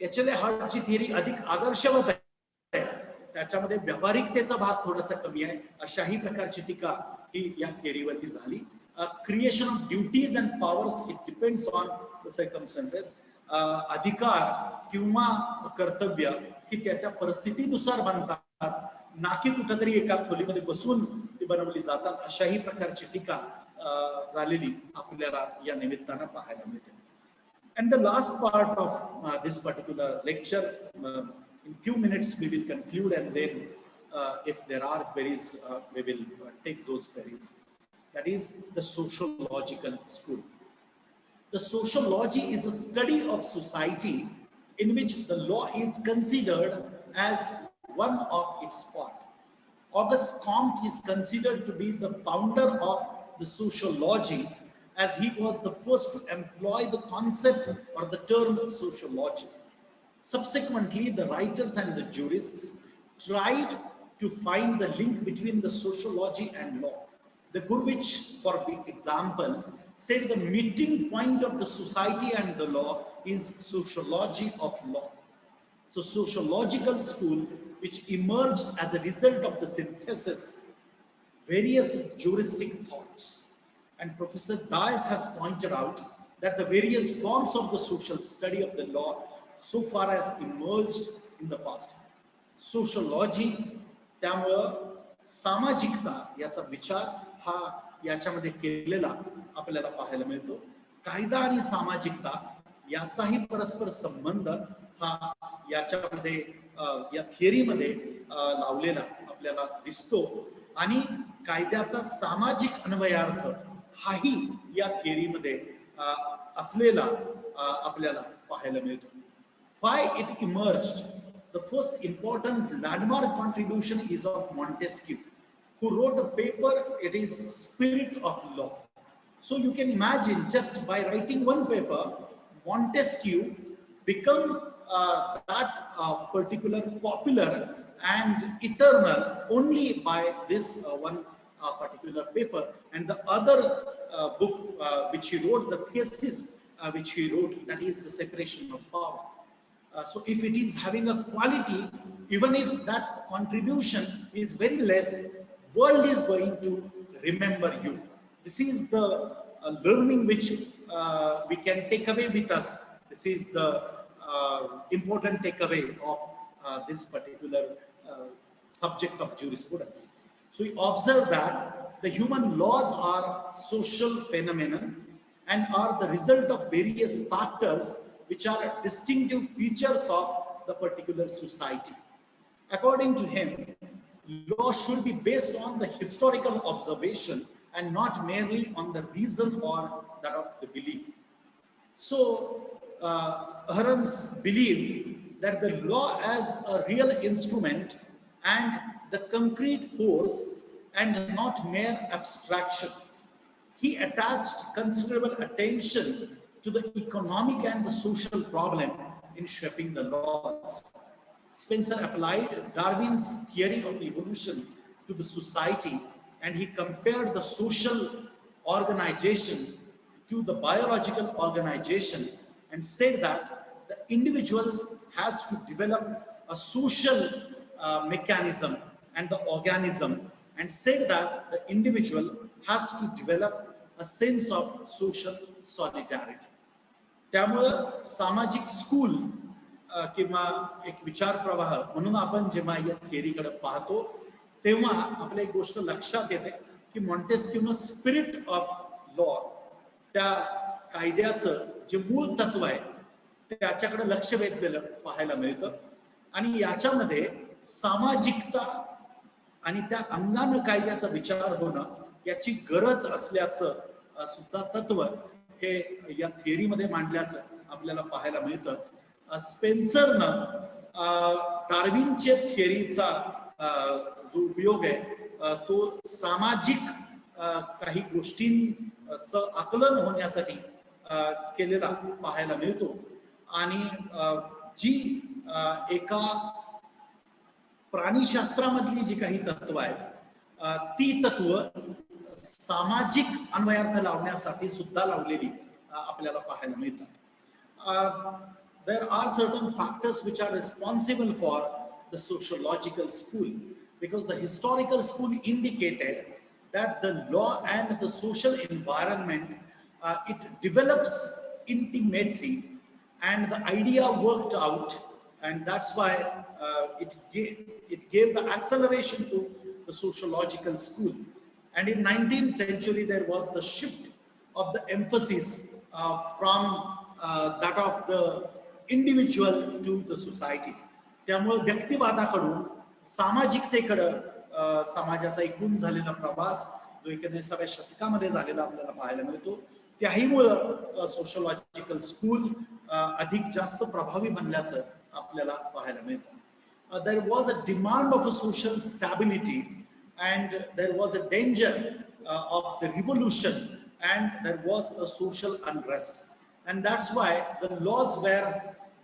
एच.एल.ए. हार्टची थिअरी अधिक आदर्शवत आहे, त्याच्यामध्ये व्यावहारिकतेचा भाग थोडासा कमी आहे, अशाही प्रकारची टीका ही या थिअरीवरती झाली. Creation of duties and powers it depends on the circumstances. अधिकार किंवा कर्तव्य ही त्या परिस्थितीनुसार बनतात, ना की कुठेतरी एका खोलीमध्ये बसून ती बनवली जातात, अशाही प्रकारची टीका झालेली आपल्याला या निमित्तानं पाहायला मिळते. And the last part of this particular lecture, in few minutes we will conclude, and then if there are queries, we will take those queries. That is the sociological school. The sociology is a study of society in which the law is considered as one of its part. Auguste Comte is considered to be the founder of the sociology, as he was the first to employ the concept or the term sociology. Subsequently, the writers and the jurists tried to find the link between the sociology and law. The Gurvich, for example, said the meeting point of the society and the law is sociology of law. So sociological school, which emerged as a result of the synthesis various juristic thoughts. And Professor Dias has pointed out that the various forms of the social study of the law so far has emerged in the past. Sociology, त्यामुळं सामाजिकता याचा विचार हा याच्यामध्ये केलेला आपल्याला पाहायला मिळतो. कायदा आणि सामाजिकता याचाही परस्पर संबंध हा याच्यामध्ये या थिअरीमध्ये लावलेला आपल्याला दिसतो, आणि कायद्याचा सामाजिक अन्वयार्थ हाही या थिअरीमध्ये असलेला आपल्याला पाहायला मिळतो. Why it emerged? The first important landmark contribution is of Montesquieu, who wrote a paper, it is Spirit of Law. So you can imagine, just by writing one paper, Montesquieu become that particular popular and eternal only by this one particular paper. And the other book which he wrote, the thesis which he wrote, that is the separation of power. So if it is having a quality, even if that contribution is very less, world is going to remember you. This is the learning which we can take away with us. This is the important takeaway of this particular subject of jurisprudence. So we observe that the human laws are social phenomena and are the result of various factors which are distinctive features of the particular society. According to him, law should be based on the historical observation and not merely on the reason or that of the belief. So Ahrens believed that the law as a real instrument and the concrete force and not mere abstraction. He attached considerable attention to the economic and the social problem in shaping the laws. Spencer applied Darwin's theory of evolution to the society, and he compared the social organization to the biological organization and said that the individuals has to develop a social mechanism and the organism, and said that the individual has to develop a sense of social solidarity. त्यामुळं सामाजिक school किंवा एक विचार प्रवाह म्हणून आपण जेव्हा या थिअरीकडे पाहतो तेव्हा आपल्या एक गोष्ट लक्षात येते की मॉन्टेस्क्यूनं स्पिरिट ऑफ लॉ, त्या कायद्याचं जे मूळ तत्व आहे त्याच्याकडे लक्ष वेधलेलं पाहायला मिळतं. आणि याच्यामध्ये सामाजिकता आणि त्या अंगानं कायद्याचा विचार होणं याची गरज असल्याचं सुद्धा तत्व हे या थिअरीमध्ये मांडल्याचं आपल्याला पाहायला मिळतं. स्पेन्सरनं डार्विनचे थिअरीचा जो उपयोग आहे तो सामाजिक काही गोष्टींचं आकलन होण्यासाठी केलेला पाहायला मिळतो. आणि जी एका प्राणीशास्त्रामधली जी काही तत्व आहेत ती तत्व सामाजिक अन्वयार्थ लावण्यासाठी सुद्धा लावलेली आपल्याला पाहायला मिळतात. There are certain factors which are responsible for the sociological school, because the historical school indicated that the law and the social environment it develops intimately, and the idea worked out, and that's why it gave the acceleration to the sociological school. And in 19th century there was the shift of the emphasis from that of the individual to the society. त्यामुळे व्यक्तिवादाकडून सामाजिकतेकडे समाजाचा एकूण झालेला प्रवास जो 19व्या शतकामध्ये झालेला आपल्याला पाहायला मिळतो. त्याहीमुळे सोशलॉजिकल स्कूल अधिक जास्त प्रभावी बनल्याचं आपल्याला पाहायला मिळतं. There was a demand of a social stability, and there was a danger of the revolution, and there was a social unrest, and that's why the laws were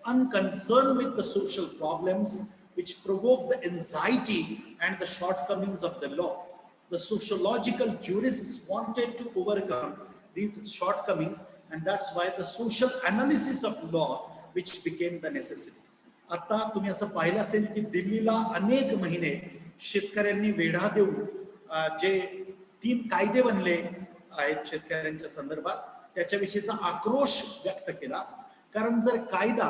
unconcerned with the social problems which provoke the anxiety and the shortcomings of the law. The sociological jurists wanted to overcome these shortcomings, and that's why the social analysis of law which became the necessity. आता तुम्ही असं पाहिलं असेल की दिल्लीला अनेक महिने शेतकऱ्यांनी वेढा देऊन जे 3 कायदे बनले आहेत शेतकऱ्यांच्या संदर्भात त्याच्याविषयीचा आक्रोश व्यक्त केला. कारण जर कायदा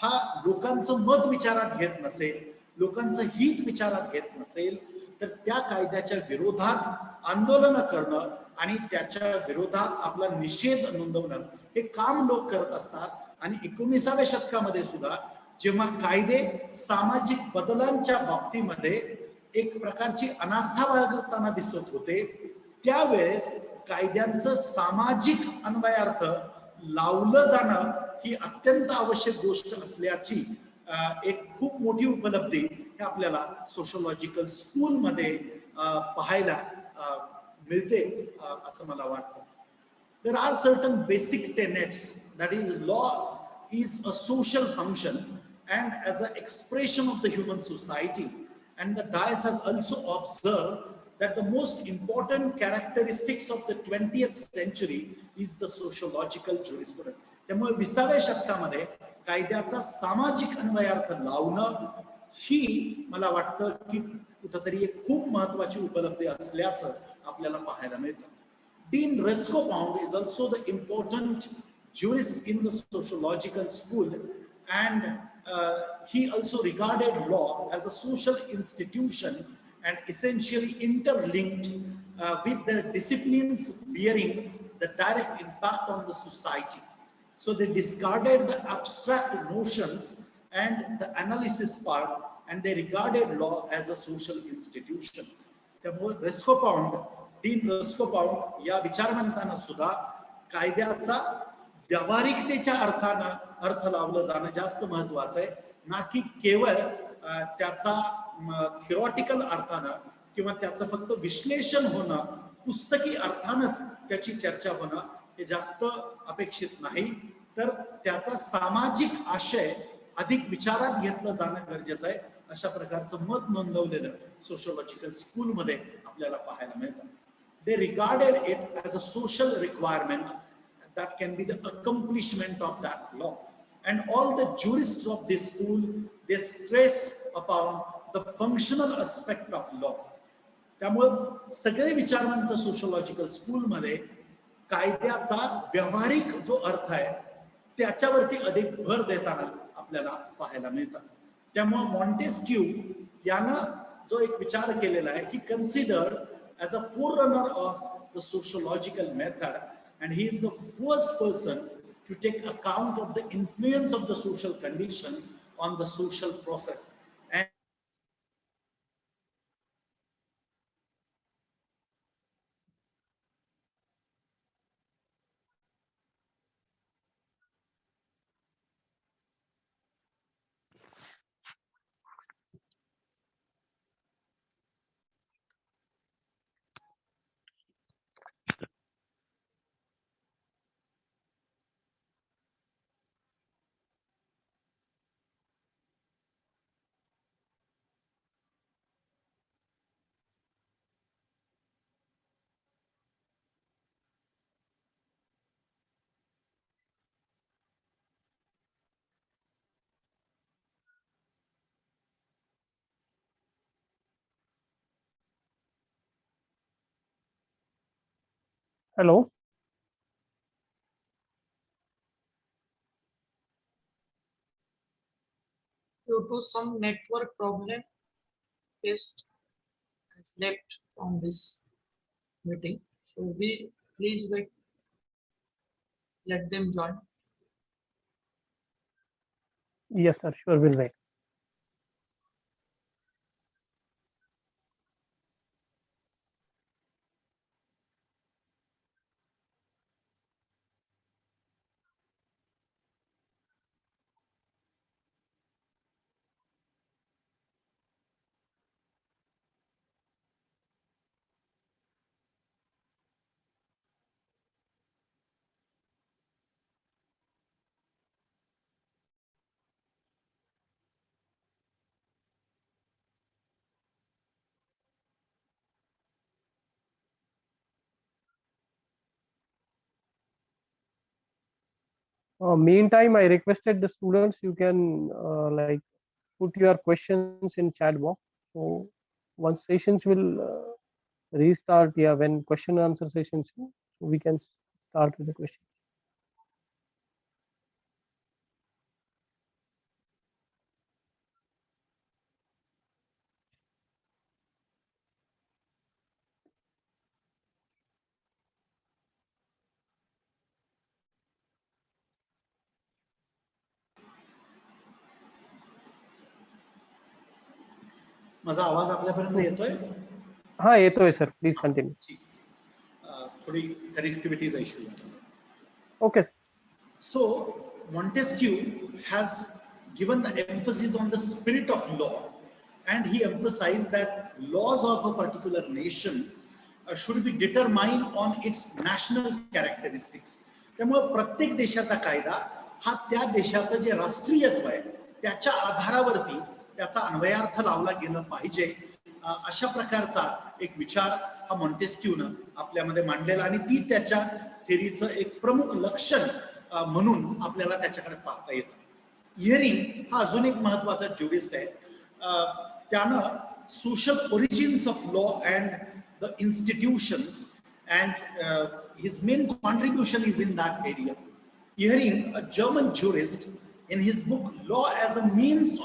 हा लोकांचं मत विचारात घेत नसेल, लोकांचं हित विचारात घेत नसेल, तर त्या कायद्याच्या विरोधात आंदोलन करणं आणि त्याच्या विरोधात आपला निषेध नोंदवणं हे काम लोक करत असतात. आणि 19व्या शतकामध्ये सुद्धा जेव्हा कायदे सामाजिक बदलांच्या बाबतीमध्ये एक प्रकारची अनास्था बाळगताना दिसत होते त्यावेळेस कायद्यांचं सामाजिक अन्वयार्थ लावलं जाणं ही अत्यंत आवश्यक गोष्ट असल्याची एक खूप मोठी उपलब्धी हे आपल्याला सोशलॉजिकल स्कूल मध्ये पाहायला मिळते असं मला वाटतं. There are certain basic tenets, that is, law is a social function and as an expression of the human society, and the dais has also observed that the most important characteristics of the 20th century is the sociological jurisprudence. त्यामुळे 20व्या शतकामध्ये कायद्याचा सामाजिक अन्वयार्थ लावणं ही मला वाटतं की कुठेतरी एक खूप महत्वाची उपलब्धी असल्याचं आपल्याला पाहायला मिळतं. Dean Rescopound is also the important jurist in the sociological school, and he also regarded law as a social institution and essentially interlinked with the disciplines bearing the direct impact on the society. So they discarded the abstract notions and the analysis part, and they regarded law as a social institution. त्यामुळे रेस्कोपाउंड, dean रेस्कोपाउंड या विचारवंतांना सुद्धा कायद्याचा व्यावहारिकतेच्या अर्थानं अर्थ लावलं जाणं जास्त महत्वाचं आहे, ना की केवळ त्याचा थिओरिटिकल अर्थानं किंवा त्याचं फक्त विश्लेषण होणं, पुस्तकी अर्थानच त्याची चर्चा होणं हे जास्त अपेक्षित नाही, तर त्याचा सामाजिक आशय अधिक विचारात घेतलं जाणं गरजेचं आहे. अशा प्रकारचं मत नोंदवलेलं सोशलॉजिकल स्कूल मध्ये आपल्याला पाहायला मिळतं. They regarded it as a social requirement that can be the accomplishment of that law, and all the jurists of this school they stress upon the functional aspect of law. त्यामुळे सगळे विचारवंत sociological school मध्ये कायद्याचा व्यावहारिक जो अर्थ आहे त्याच्यावरती अधिक भर देताना आपल्याला पाहायला मिळतात. त्यामुळे मॉन्टेस्क्यू यानं जो एक विचार केलेला आहे, he considered as a forerunner of the sociological method and he is the first person to take account of the influence of the social condition on the social process. And Hello. Due to some network problem, guest has left from this meeting. So we please wait, let them join. Yes, sir. Sure, will wait. Meantime, I requested the students, you can like put your questions in chat box. So once sessions will restart, yeah, when question and answer sessions, we can start with the question. माझा आवाज आपल्यापर्यंत येतोय? हाँ, येतोय sir. Please continue. ठीक. थोडी कनेक्टिव्हिटीचा issue आहे. Okay. So Montesquieu has given the emphasis on the spirit of law, and he emphasized that laws of a particular nation should be determined on its national characteristics. त्यामुळे प्रत्येक देशाचा कायदा हा त्या देशाचं जे राष्ट्रीयत्व आहे त्याच्या आधारावरती त्याचा अन्वयार्थ लावला गेला पाहिजे, अशा प्रकारचा एक विचार हा मॉन्टेस्क्यूनं आपल्यामध्ये मांडलेला, आणि ती त्याच्या थेरीचं एक प्रमुख लक्षण म्हणून आपल्याला त्याच्याकडे पाहता येतं. इयरिंग हा अजून एक महत्वाचा ज्युरिस्ट आहे. त्यानं social origins of law and the institutions and his main contribution is in that area. Iering, a German jurist, in his book Law as a Means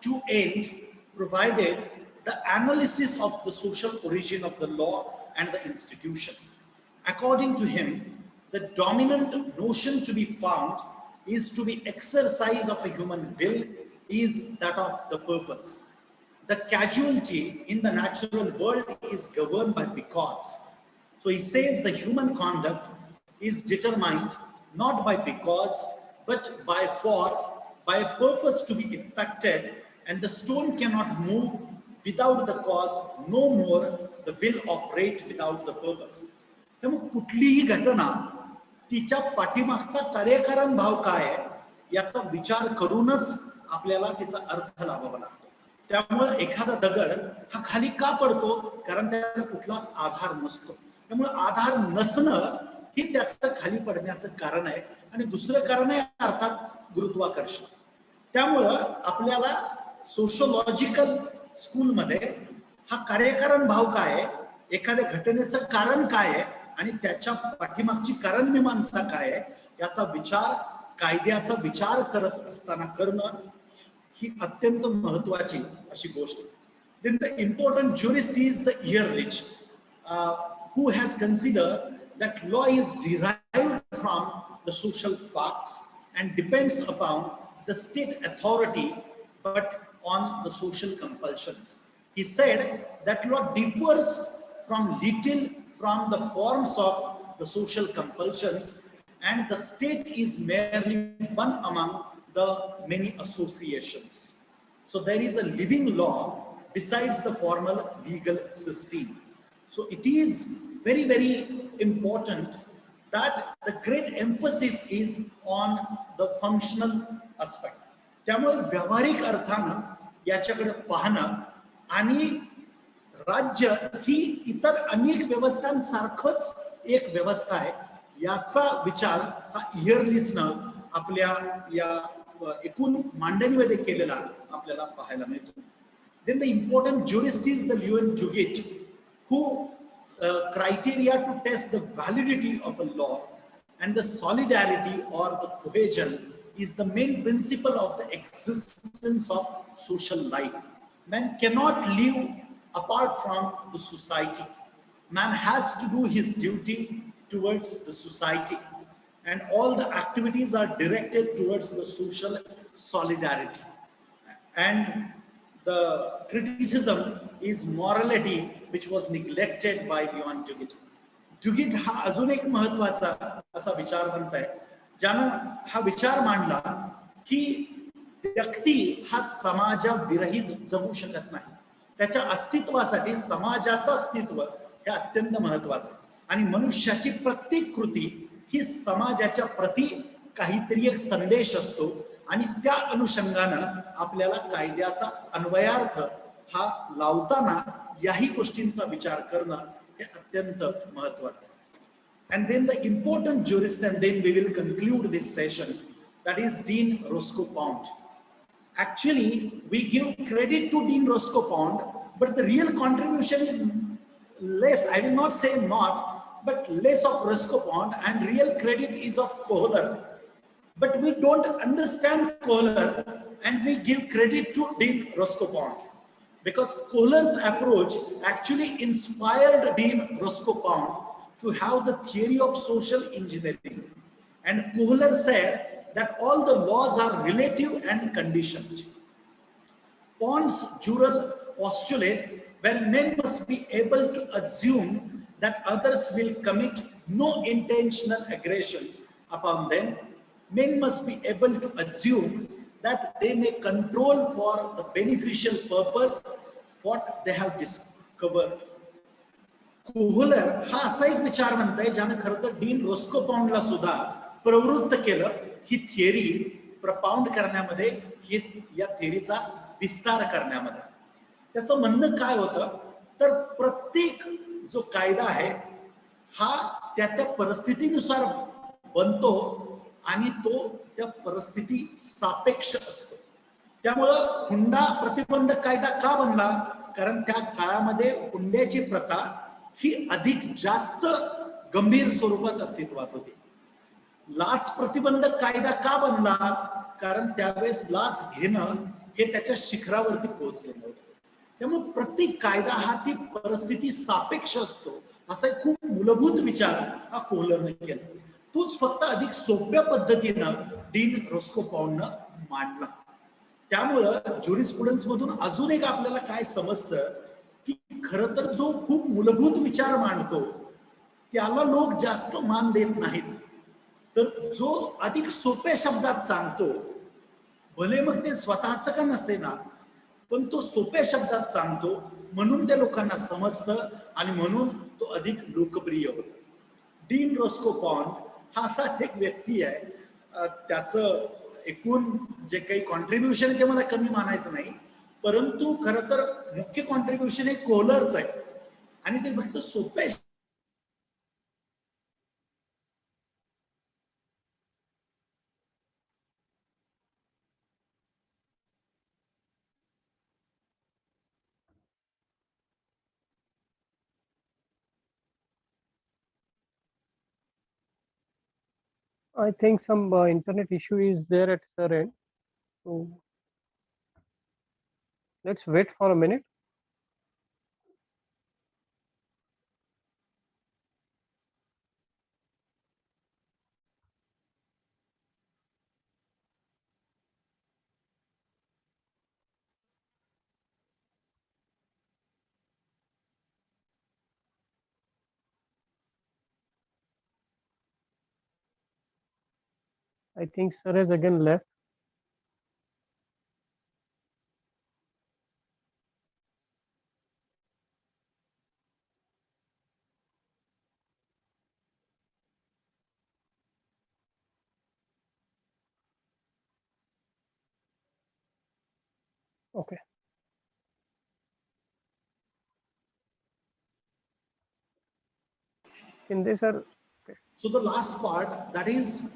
to End, provided the analysis of the social origin of the law and the institution. According to him, the dominant notion to be found is to be exercise of a human will is that of the purpose. The causality in the natural world is governed by because. So he says the human conduct is determined not by because but by a purpose to be effected, and the stone cannot move without the cause, no more the will operate without the purpose. त्यामुळे कुठलीही घटना तिच्या पाठीमागचा कार्यकारण भाव काय आहे याचा विचार करूनच आपल्याला तिचा अर्थ लावावा लागतो. त्यामुळे एखादा दगड हा खाली का पडतो? कारण त्याला कुठलाच आधार नसतो. त्यामुळे आधार नसणं ही त्याचं खाली पडण्याचं कारण आहे, आणि दुसरं कारण आहे अर्थात गुरुत्वाकर्षण. त्यामुळं आपल्याला सोशोलॉजिकल स्कूलमध्ये हा कार्यकारण भाव काय आहे, एखाद्या घटनेचं कारण काय आहे आणि त्याच्या पाठीमागची कारणमीमांसा काय आहे याचा विचार कायद्याचा विचार करत असताना करणं ही अत्यंत महत्वाची अशी गोष्ट. Then the important jurist is the earrich, who has considered that law is derived from the social facts and depends upon the state authority but on the social compulsions. He said that law differs from little from the forms of the social compulsions, and the state is merely one among the many associations. So there is a living law besides the formal legal system. So it is very, very important that the great emphasis is on the functional aspect. त्यामुळे व्यावहारिक अर्थानं याच्याकडे पाहणं आणि राज्य ही इतर अनेक व्यवस्थांसारखंच एक व्यवस्था आहे याचा विचार हा इयरलिसनं आपल्या या एकूण मांडणीमध्ये केलेला आपल्याला पाहायला मिळतो. Then the important jurist is the Leon Jugit, who criteria to test the validity of a law and the solidarity or the cohesion is the main principle of the existence of social life. Man cannot live apart from the society. Man has to do his duty towards the society, and all the activities are directed towards the social solidarity. And the criticism is morality, which was neglected by Leon Duguid. Duguid हा अजून एक महत्वाचा असा विचारवंत आहे ज्यानं हा विचार मांडला की व्यक्ती हा समाजाविरहित जगू शकत नाही. त्याच्या अस्तित्वासाठी समाजाचं अस्तित्व हे अत्यंत महत्वाचं आहे आणि मनुष्याची प्रत्येक कृती ही समाजाच्या प्रती काहीतरी एक संदेश असतो आणि त्या अनुषंगानं आपल्याला कायद्याचा अन्वयार्थ हा लावताना याही गोष्टींचा विचार करणं हे अत्यंत महत्वाचं आहे. And then the important jurist, and then we will conclude this session, that is Dean Roscoe Pound. Actually, we give credit to Dean Roscoe Pound, but the real contribution is less. I will not say not, but less of Roscoe Pound, and real credit is of Kohler. But we don't understand Kohler, and we give credit to Dean Roscoe Pound, because Kohler's approach actually inspired Dean Roscoe Pound to have the theory of social engineering. And Kohler said that all the laws are relative and conditioned. Pond's jural postulate, where men must be able to assume that others will commit no intentional aggression upon them. Men must be able to assume that they may control for the beneficial purpose what they have discovered. Kohler हा असा एक विचार म्हणतोय ज्यानं खरं तर dean Roscoe पाऊंडला सुद्धा प्रवृत्त केलं ही थिअरी प्रपाऊंड करण्यामध्ये, ही या थिअरीचा विस्तार करण्यामध्ये. त्याचं म्हणणं काय होतं तर प्रत्येक जो कायदा आहे हा त्या त्या परिस्थितीनुसार बनतो आणि तो त्या परिस्थिती सापेक्ष असतो. त्यामुळं हुंडा प्रतिबंधक कायदा का बनला? कारण त्या काळामध्ये हुंड्याची प्रथा ही अधिक जास्त गंभीर स्वरूपात अस्तित्वात होती. लाच प्रतिबंधक कायदा का बनला? कारण त्यावेळेस लाच घेणं हे त्याच्या शिखरावरती पोहोचलेलं होतं. त्यामुळे प्रत्येक कायदा हा ती परिस्थिती सापेक्ष असतो असा एक खूप मूलभूत विचार हा कोहलरने केला. तोच फक्त अधिक सोप्या पद्धतीनं डीन रोस्को पाऊंडनं मांडला. त्यामुळं ज्युरिस्प्रुडन्स मधून अजून एक आपल्याला काय समजतं की खरं तर जो खूप मूलभूत विचार मांडतो त्याला लोक जास्त मान देत नाहीत, तर जो अधिक सोप्या शब्दात सांगतो, भले मग ते स्वतःच का नसेना, पण तो सोप्या शब्दात सांगतो म्हणून त्या लोकांना समजतं आणि म्हणून तो अधिक लोकप्रिय होतो. डीन रोस्को पाऊंड हा असाच एक व्यक्ती आहे. त्याचं एकूण जे काही कॉन्ट्रीब्युशन आहे ते मला कमी मानायचं नाही, परंतु खरं तर मुख्य कॉन्ट्रीब्युशन हे कोहलरच आहे आणि ते फक्त सोप्या I think some internet issue is there at their end. So let's wait for a minute. I think sir has again left. Okay. In this, sir. Okay. So the last part, that is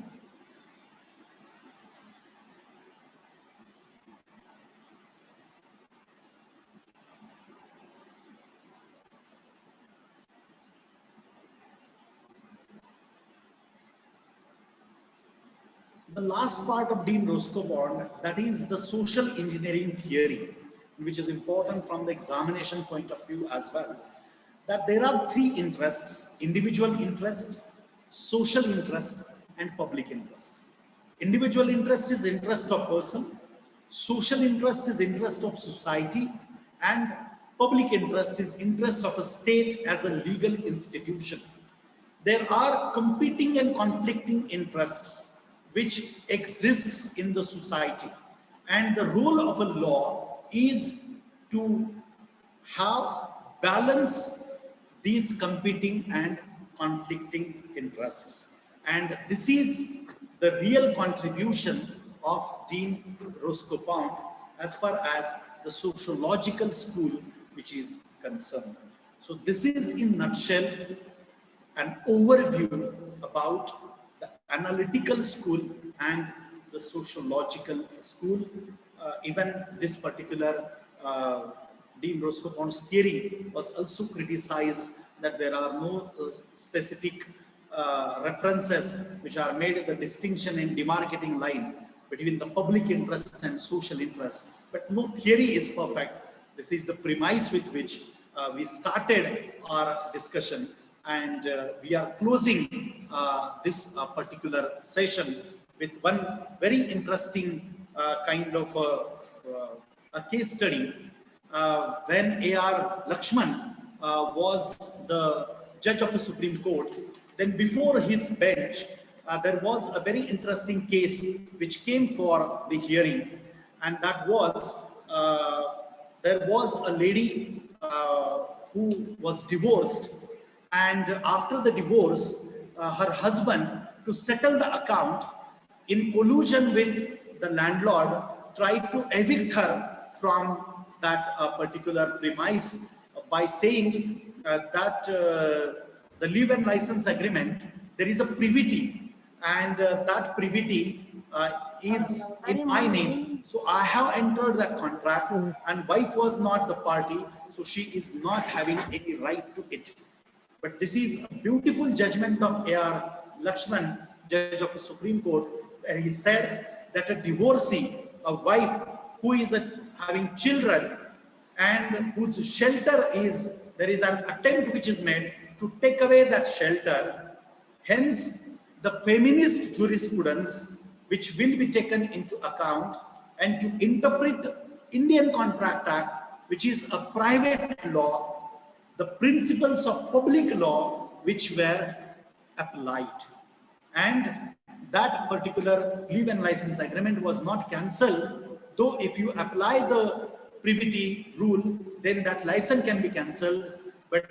the last part of Dean Roscoe bond, that is the social engineering theory, which is important from the examination point of view as well. That there are three interests: individual interest, social interest, and public interest. Individual interest is interest of person, social interest is interest of society, and public interest is interest of a state as a legal institution. There are competing and conflicting interests which exists in the society, and the role of a law is to have balance these competing and conflicting interests. And this is the real contribution of Dean Roscoe Pound as far as the sociological school which is concerned. So this is in nutshell an overview about the analytical school and the sociological school. Even this particular Dean Roscoe Pound's theory was also criticized, that there are no specific references which are made the distinction in demarcating line between the public interest and social interest. But no theory is perfect. This is the premise with which we started our discussion, and we are closing this particular session with one very interesting kind of a case study. When A.R. Lakshman was the judge of the Supreme Court, then before his bench, there was a very interesting case which came for the hearing, and that was there was a lady who was divorced, and after the divorce, her husband, to settle the account, in collusion with the landlord, tried to evict her from that particular premise by saying that the leave and license agreement, there is a privity, and that privity is in my name. So I have entered that contract, and wife was not the party, so she is not having any right to it. But this is a beautiful judgment of A.R. Lakshman, judge of the Supreme Court, where he said that a divorcee, a wife who is having children and whose shelter is, there is an attempt which is made to take away that shelter. Hence, the feminist jurisprudence which will be taken into account, and to interpret Indian Contract Act, which is a private law, the principles of public law which were applied. And that particular leave and license agreement was not cancelled, though if you apply the privity rule, then that license can be cancelled. But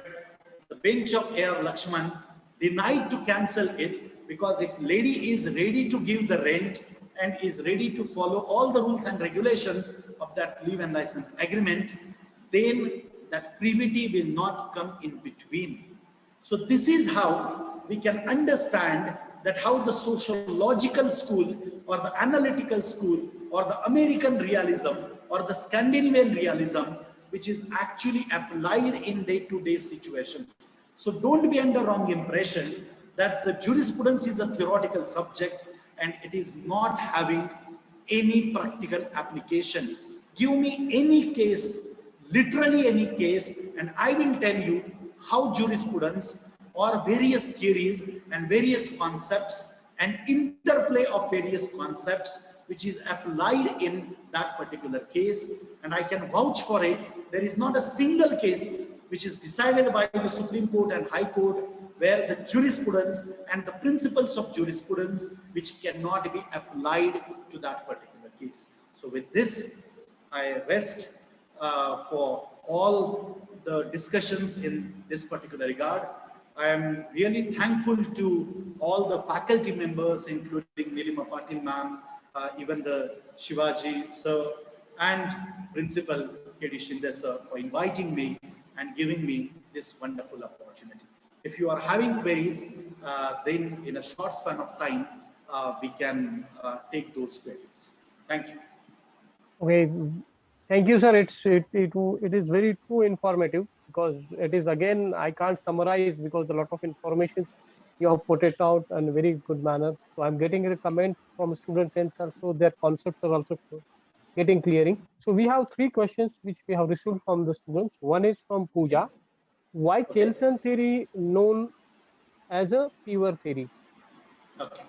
the bench of A.R. Lakshman denied to cancel it, because if lady is ready to give the rent and is ready to follow all the rules and regulations of that leave and license agreement, then that privity will not come in between. So this is how we can understand that how the sociological school or the analytical school or the American realism or the Scandinavian realism, which is actually applied in day-to-day situation. So don't be under wrong impression that the jurisprudence is a theoretical subject and it is not having any practical application. Give me any case, literally any case, and I will tell you how jurisprudence or various theories and various concepts and interplay of various concepts which is applied in that particular case, and I can vouch for it. There is not a single case which is decided by the Supreme Court and High Court where the jurisprudence and the principles of jurisprudence which cannot be applied to that particular case. So with this, I rest for all the discussions in this particular regard. I am really thankful to all the faculty members, including Nilima Patil ma'am, even the Shivaji sir, and Principal K.D. Shinde sir for inviting me and giving me this wonderful opportunity. If you are having queries, then in a short span of time, we can take those queries. Thank you. Okay, thank you, sir. It is very too informative, because it is, again, I can't summarize because a lot of information you have put it out in a very good manner. So I'm getting the comments from students and also their concepts are also getting clearing. So we have 3 questions which we have received from the students. One is from Pooja. Why Kelsen theory known as a pure theory? Okay.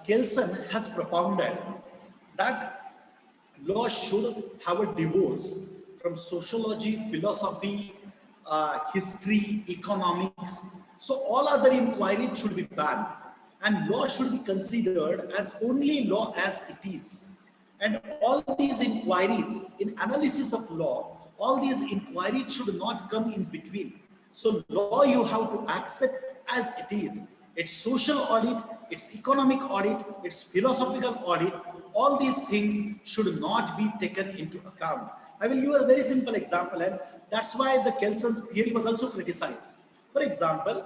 Kelsen has propounded that law should have a divorce from sociology, philosophy, history, economics. So all other inquiries should be banned, and law should be considered as only law as it is. And all these inquiries in analysis of law, all these inquiries should not come in between. So law you have to accept as it is. It's social audit, it's economic audit, it's philosophical audit. All these things should not be taken into account. I will give a very simple example, and that's why the Kelsen's theory was also criticized. For example,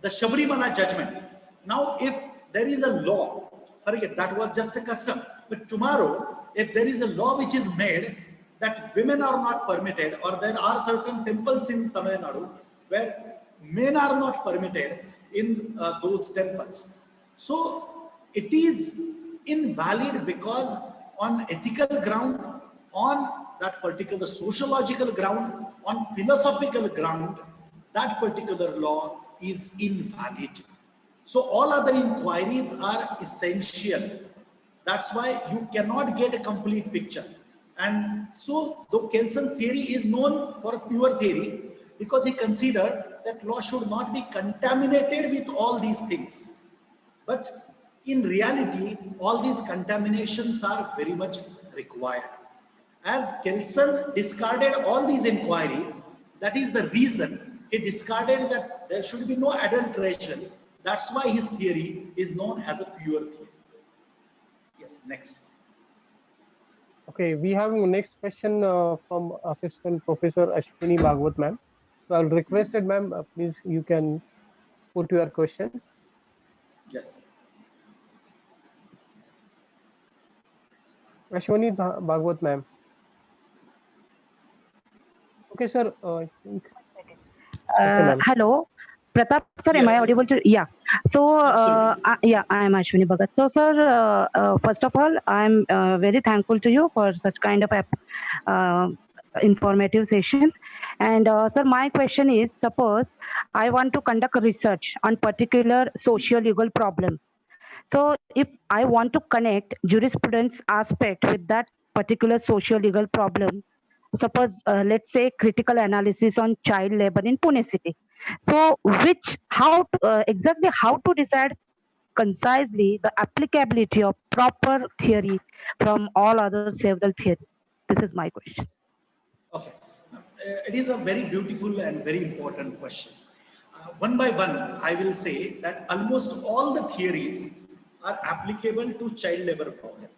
the Sabrimala judgment. Now, if there is a law, forget that was just a custom, but tomorrow, if there is a law which is made that women are not permitted, or there are certain temples in Tamil Nadu where men are not permitted in those temples. So it is invalid because on ethical ground, on that particular sociological ground, on philosophical ground, that particular law is invalid. So all other inquiries are essential. That's why you cannot get a complete picture. And so the Kelsen's theory is known for a pure theory because he considered that law should not be contaminated with all these things. But in reality, all these contaminations are very much required. As Kelsen discarded all these inquiries, that is the reason he discarded that there should be no adulteration. That's why his theory is known as a pure theory. Yes, next. Okay, we have next question from Assistant Professor Ashwini Bhagwat ma'am. So I'll request it, ma'am, please you can put your question. Yes. Ashwini Bhagwat ma'am. Okay, sir. I think. Okay, ma'am. Hello, Pratap sir, am I Yes. audible to? Yeah. So, Absolutely. yeah, I am Ashwini Bhagat. So, sir, first of all, I'm very thankful to you for such kind of informative session. And sir, my question is: suppose I want to conduct a research on particular socio-legal problem. So, if I want to connect jurisprudence aspect with that particular socio-legal problem, suppose let's say critical analysis on child labor in Pune city. So exactly how to decide concisely the applicability of proper theory from all other several theories? This is my question. Okay. It is a very beautiful and very important question. One by one, I will say that almost all the theories are applicable to child labor problem.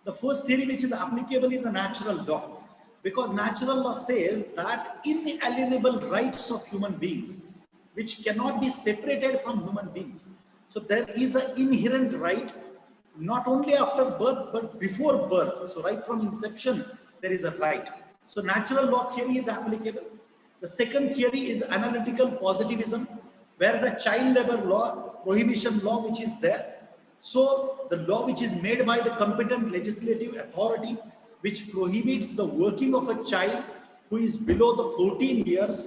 The first theory which is applicable is a natural law, because natural law says that inalienable rights of human beings, which cannot be separated from human beings. So there is an inherent right, not only after birth, but before birth. So right from inception, there is a right. So natural law theory is applicable. The second theory is analytical positivism, where the child labor law, prohibition law which is there. So the law which is made by the competent legislative authority, which prohibits the working of a child who is below the 14 years.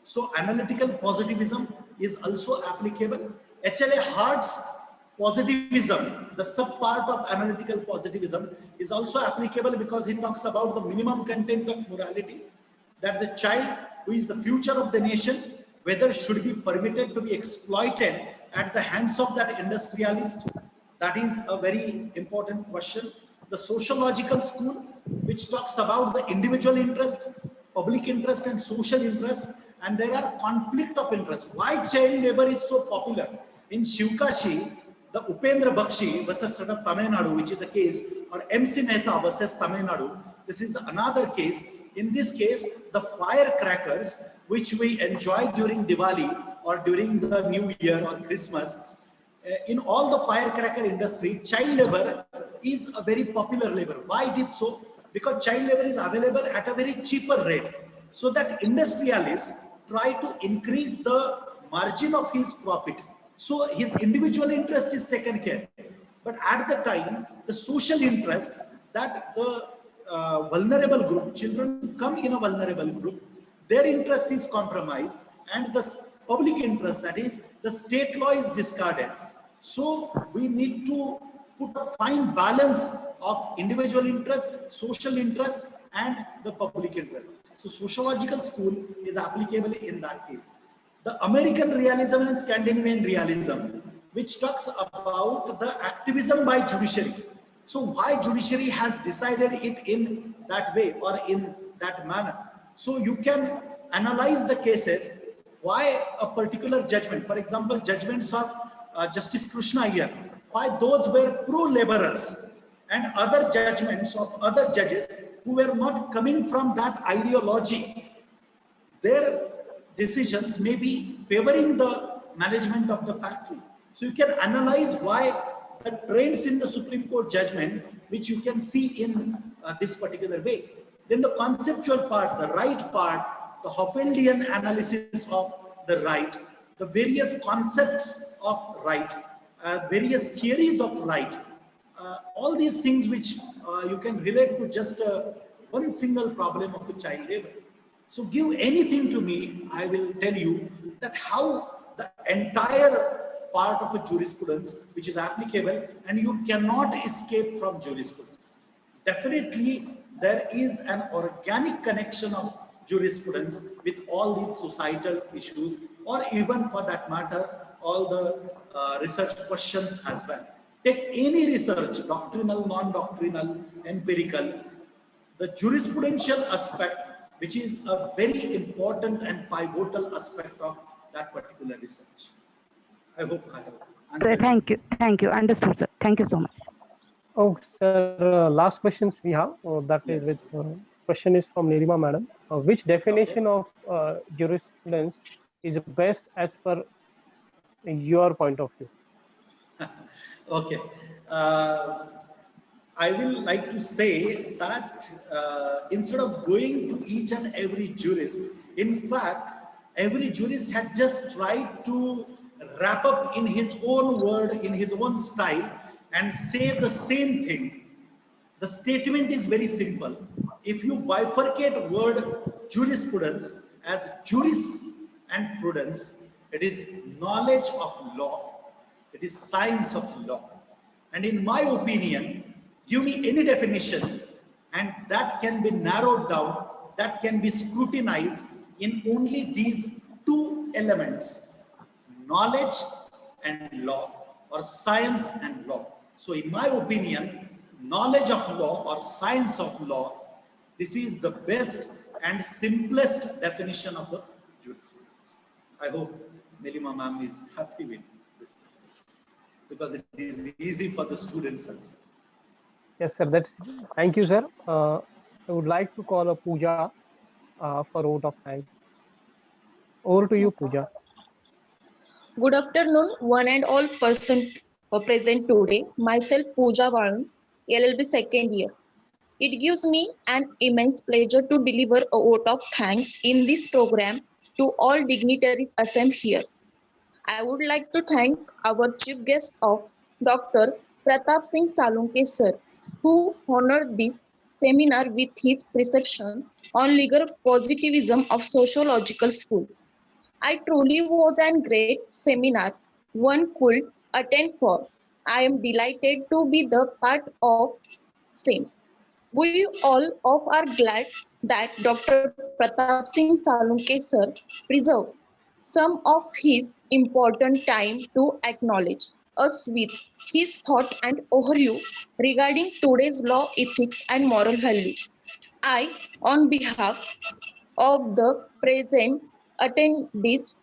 So analytical positivism is also applicable. HLA Hart's positivism, the sub part of analytical positivism, is also applicable because he talks about the minimum content of morality, that the child who is the future of the nation, whether should be permitted to be exploited at the hands of that industrialist. That is a very important question. The sociological school, which talks about the individual interest, public interest and social interest, and there are conflict of interest. Why child labor is so popular? In Shivkashi, the Upendra Bakshi versus Tamil Nadu, which is a case, or MC Mehta versus Tamil Nadu, this is another case. In this case, the firecrackers, which we enjoy during Diwali or during the New Year or Christmas, in all the firecracker industry, child labor is a very popular labor. Why it is so? Because child labor is available at a very cheaper rate. So that industrialists try to increase the margin of his profit. So his individual interest is taken care. But at the time, the social interest, that the vulnerable group, children come in a vulnerable group, their interest is compromised, and the public interest, that is the state law, is discarded. So we need to put a fine balance of individual interest, social interest, and the public interest. So sociological school is applicable in that case. The American realism and Scandinavian realism, which talks about the activism by judiciary. So why judiciary has decided it in that way or in that manner? So you can analyze the cases, why a particular judgment, for example, judgments of Justice Krishna Iyer, why those were pro-laborers, and other judgments of other judges who were not coming from that ideology. Their decisions may be favoring the management of the factory. So you can analyze why the trends in the Supreme Court judgment, which you can see in this particular way. Then the conceptual part, the right part, the Hoffeldian analysis of the right, the various concepts of right, various theories of right, all these things which you can relate to just one single problem of a child labor. So give anything to me, I will tell you that how the entire part of a jurisprudence which is applicable, and you cannot escape from jurisprudence. Definitely there is an organic connection of jurisprudence with all these societal issues, or even for that matter, all the research questions as well. Take any research, doctrinal, non-doctrinal, empirical, the jurisprudential aspect, which is a very important and pivotal aspect of that particular research. I hope I have answered. Thank you. Understood, sir. Thank you so much. Oh, sir, last questions we have. That is Yes. with question is from Nirima madam. Which definition of jurisprudence is best as per your point of view? Okay. I will like to say that instead of going to each and every jurist, in fact, every jurist had just tried to wrap up in his own word, in his own style, and say the same thing. The statement is very simple. If you bifurcate word jurisprudence as juris and prudence, it is knowledge of law, it is science of law. And in my opinion, give me any definition and that can be narrowed down, that can be scrutinized in only these two elements, knowledge and law, or science and law. So in my opinion, knowledge of law or science of law, this is the best and simplest definition of a jurisprudence. I hope Nilima ma'am is happy with this definition because it is easy for the students as well. Yes, sir. Thank you, sir. I would like to call a Pooja for vote of thanks. Over to you, Pooja. Good afternoon, one and all person present today. Myself, Pooja Varun, LLB second year. It gives me an immense pleasure to deliver a vote of thanks in this program to all dignitaries assembled here. I would like to thank our chief guest of Dr. Pratap Singh Salunke sir, who honored this seminar with his perception on legal positivism of sociological school. I truly was a great seminar one could attend for. I am delighted to be the part of same. We all of are glad that Dr. Pratap Singh Salunke sir preserved some of his important time to acknowledge us with his thought and overview regarding today's law, ethics, and moral values. I, on behalf of the present attendees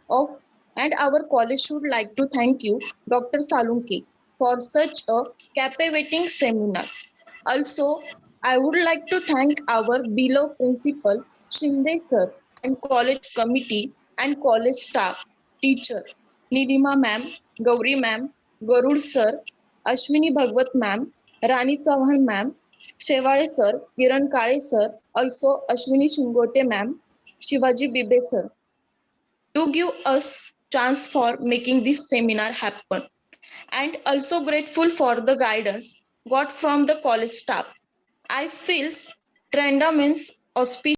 of and our college should like to thank you, Dr. Salunke, for such a captivating seminar. Also, I would like to thank our beloved principal, Shinde sir, and college committee and college staff, teacher, Nidima ma'am, Gauri ma'am, Garud sir, Ashwini Bhagwat ma'am, Rani Chauhan ma'am, Shevale sir, Kiran Kale sir, also Ashwini Shingote ma'am, Shivaji Bibe sir, to give us chance for making this seminar happen. And also grateful for the guidance got from the college staff. I feel tremendous auspicious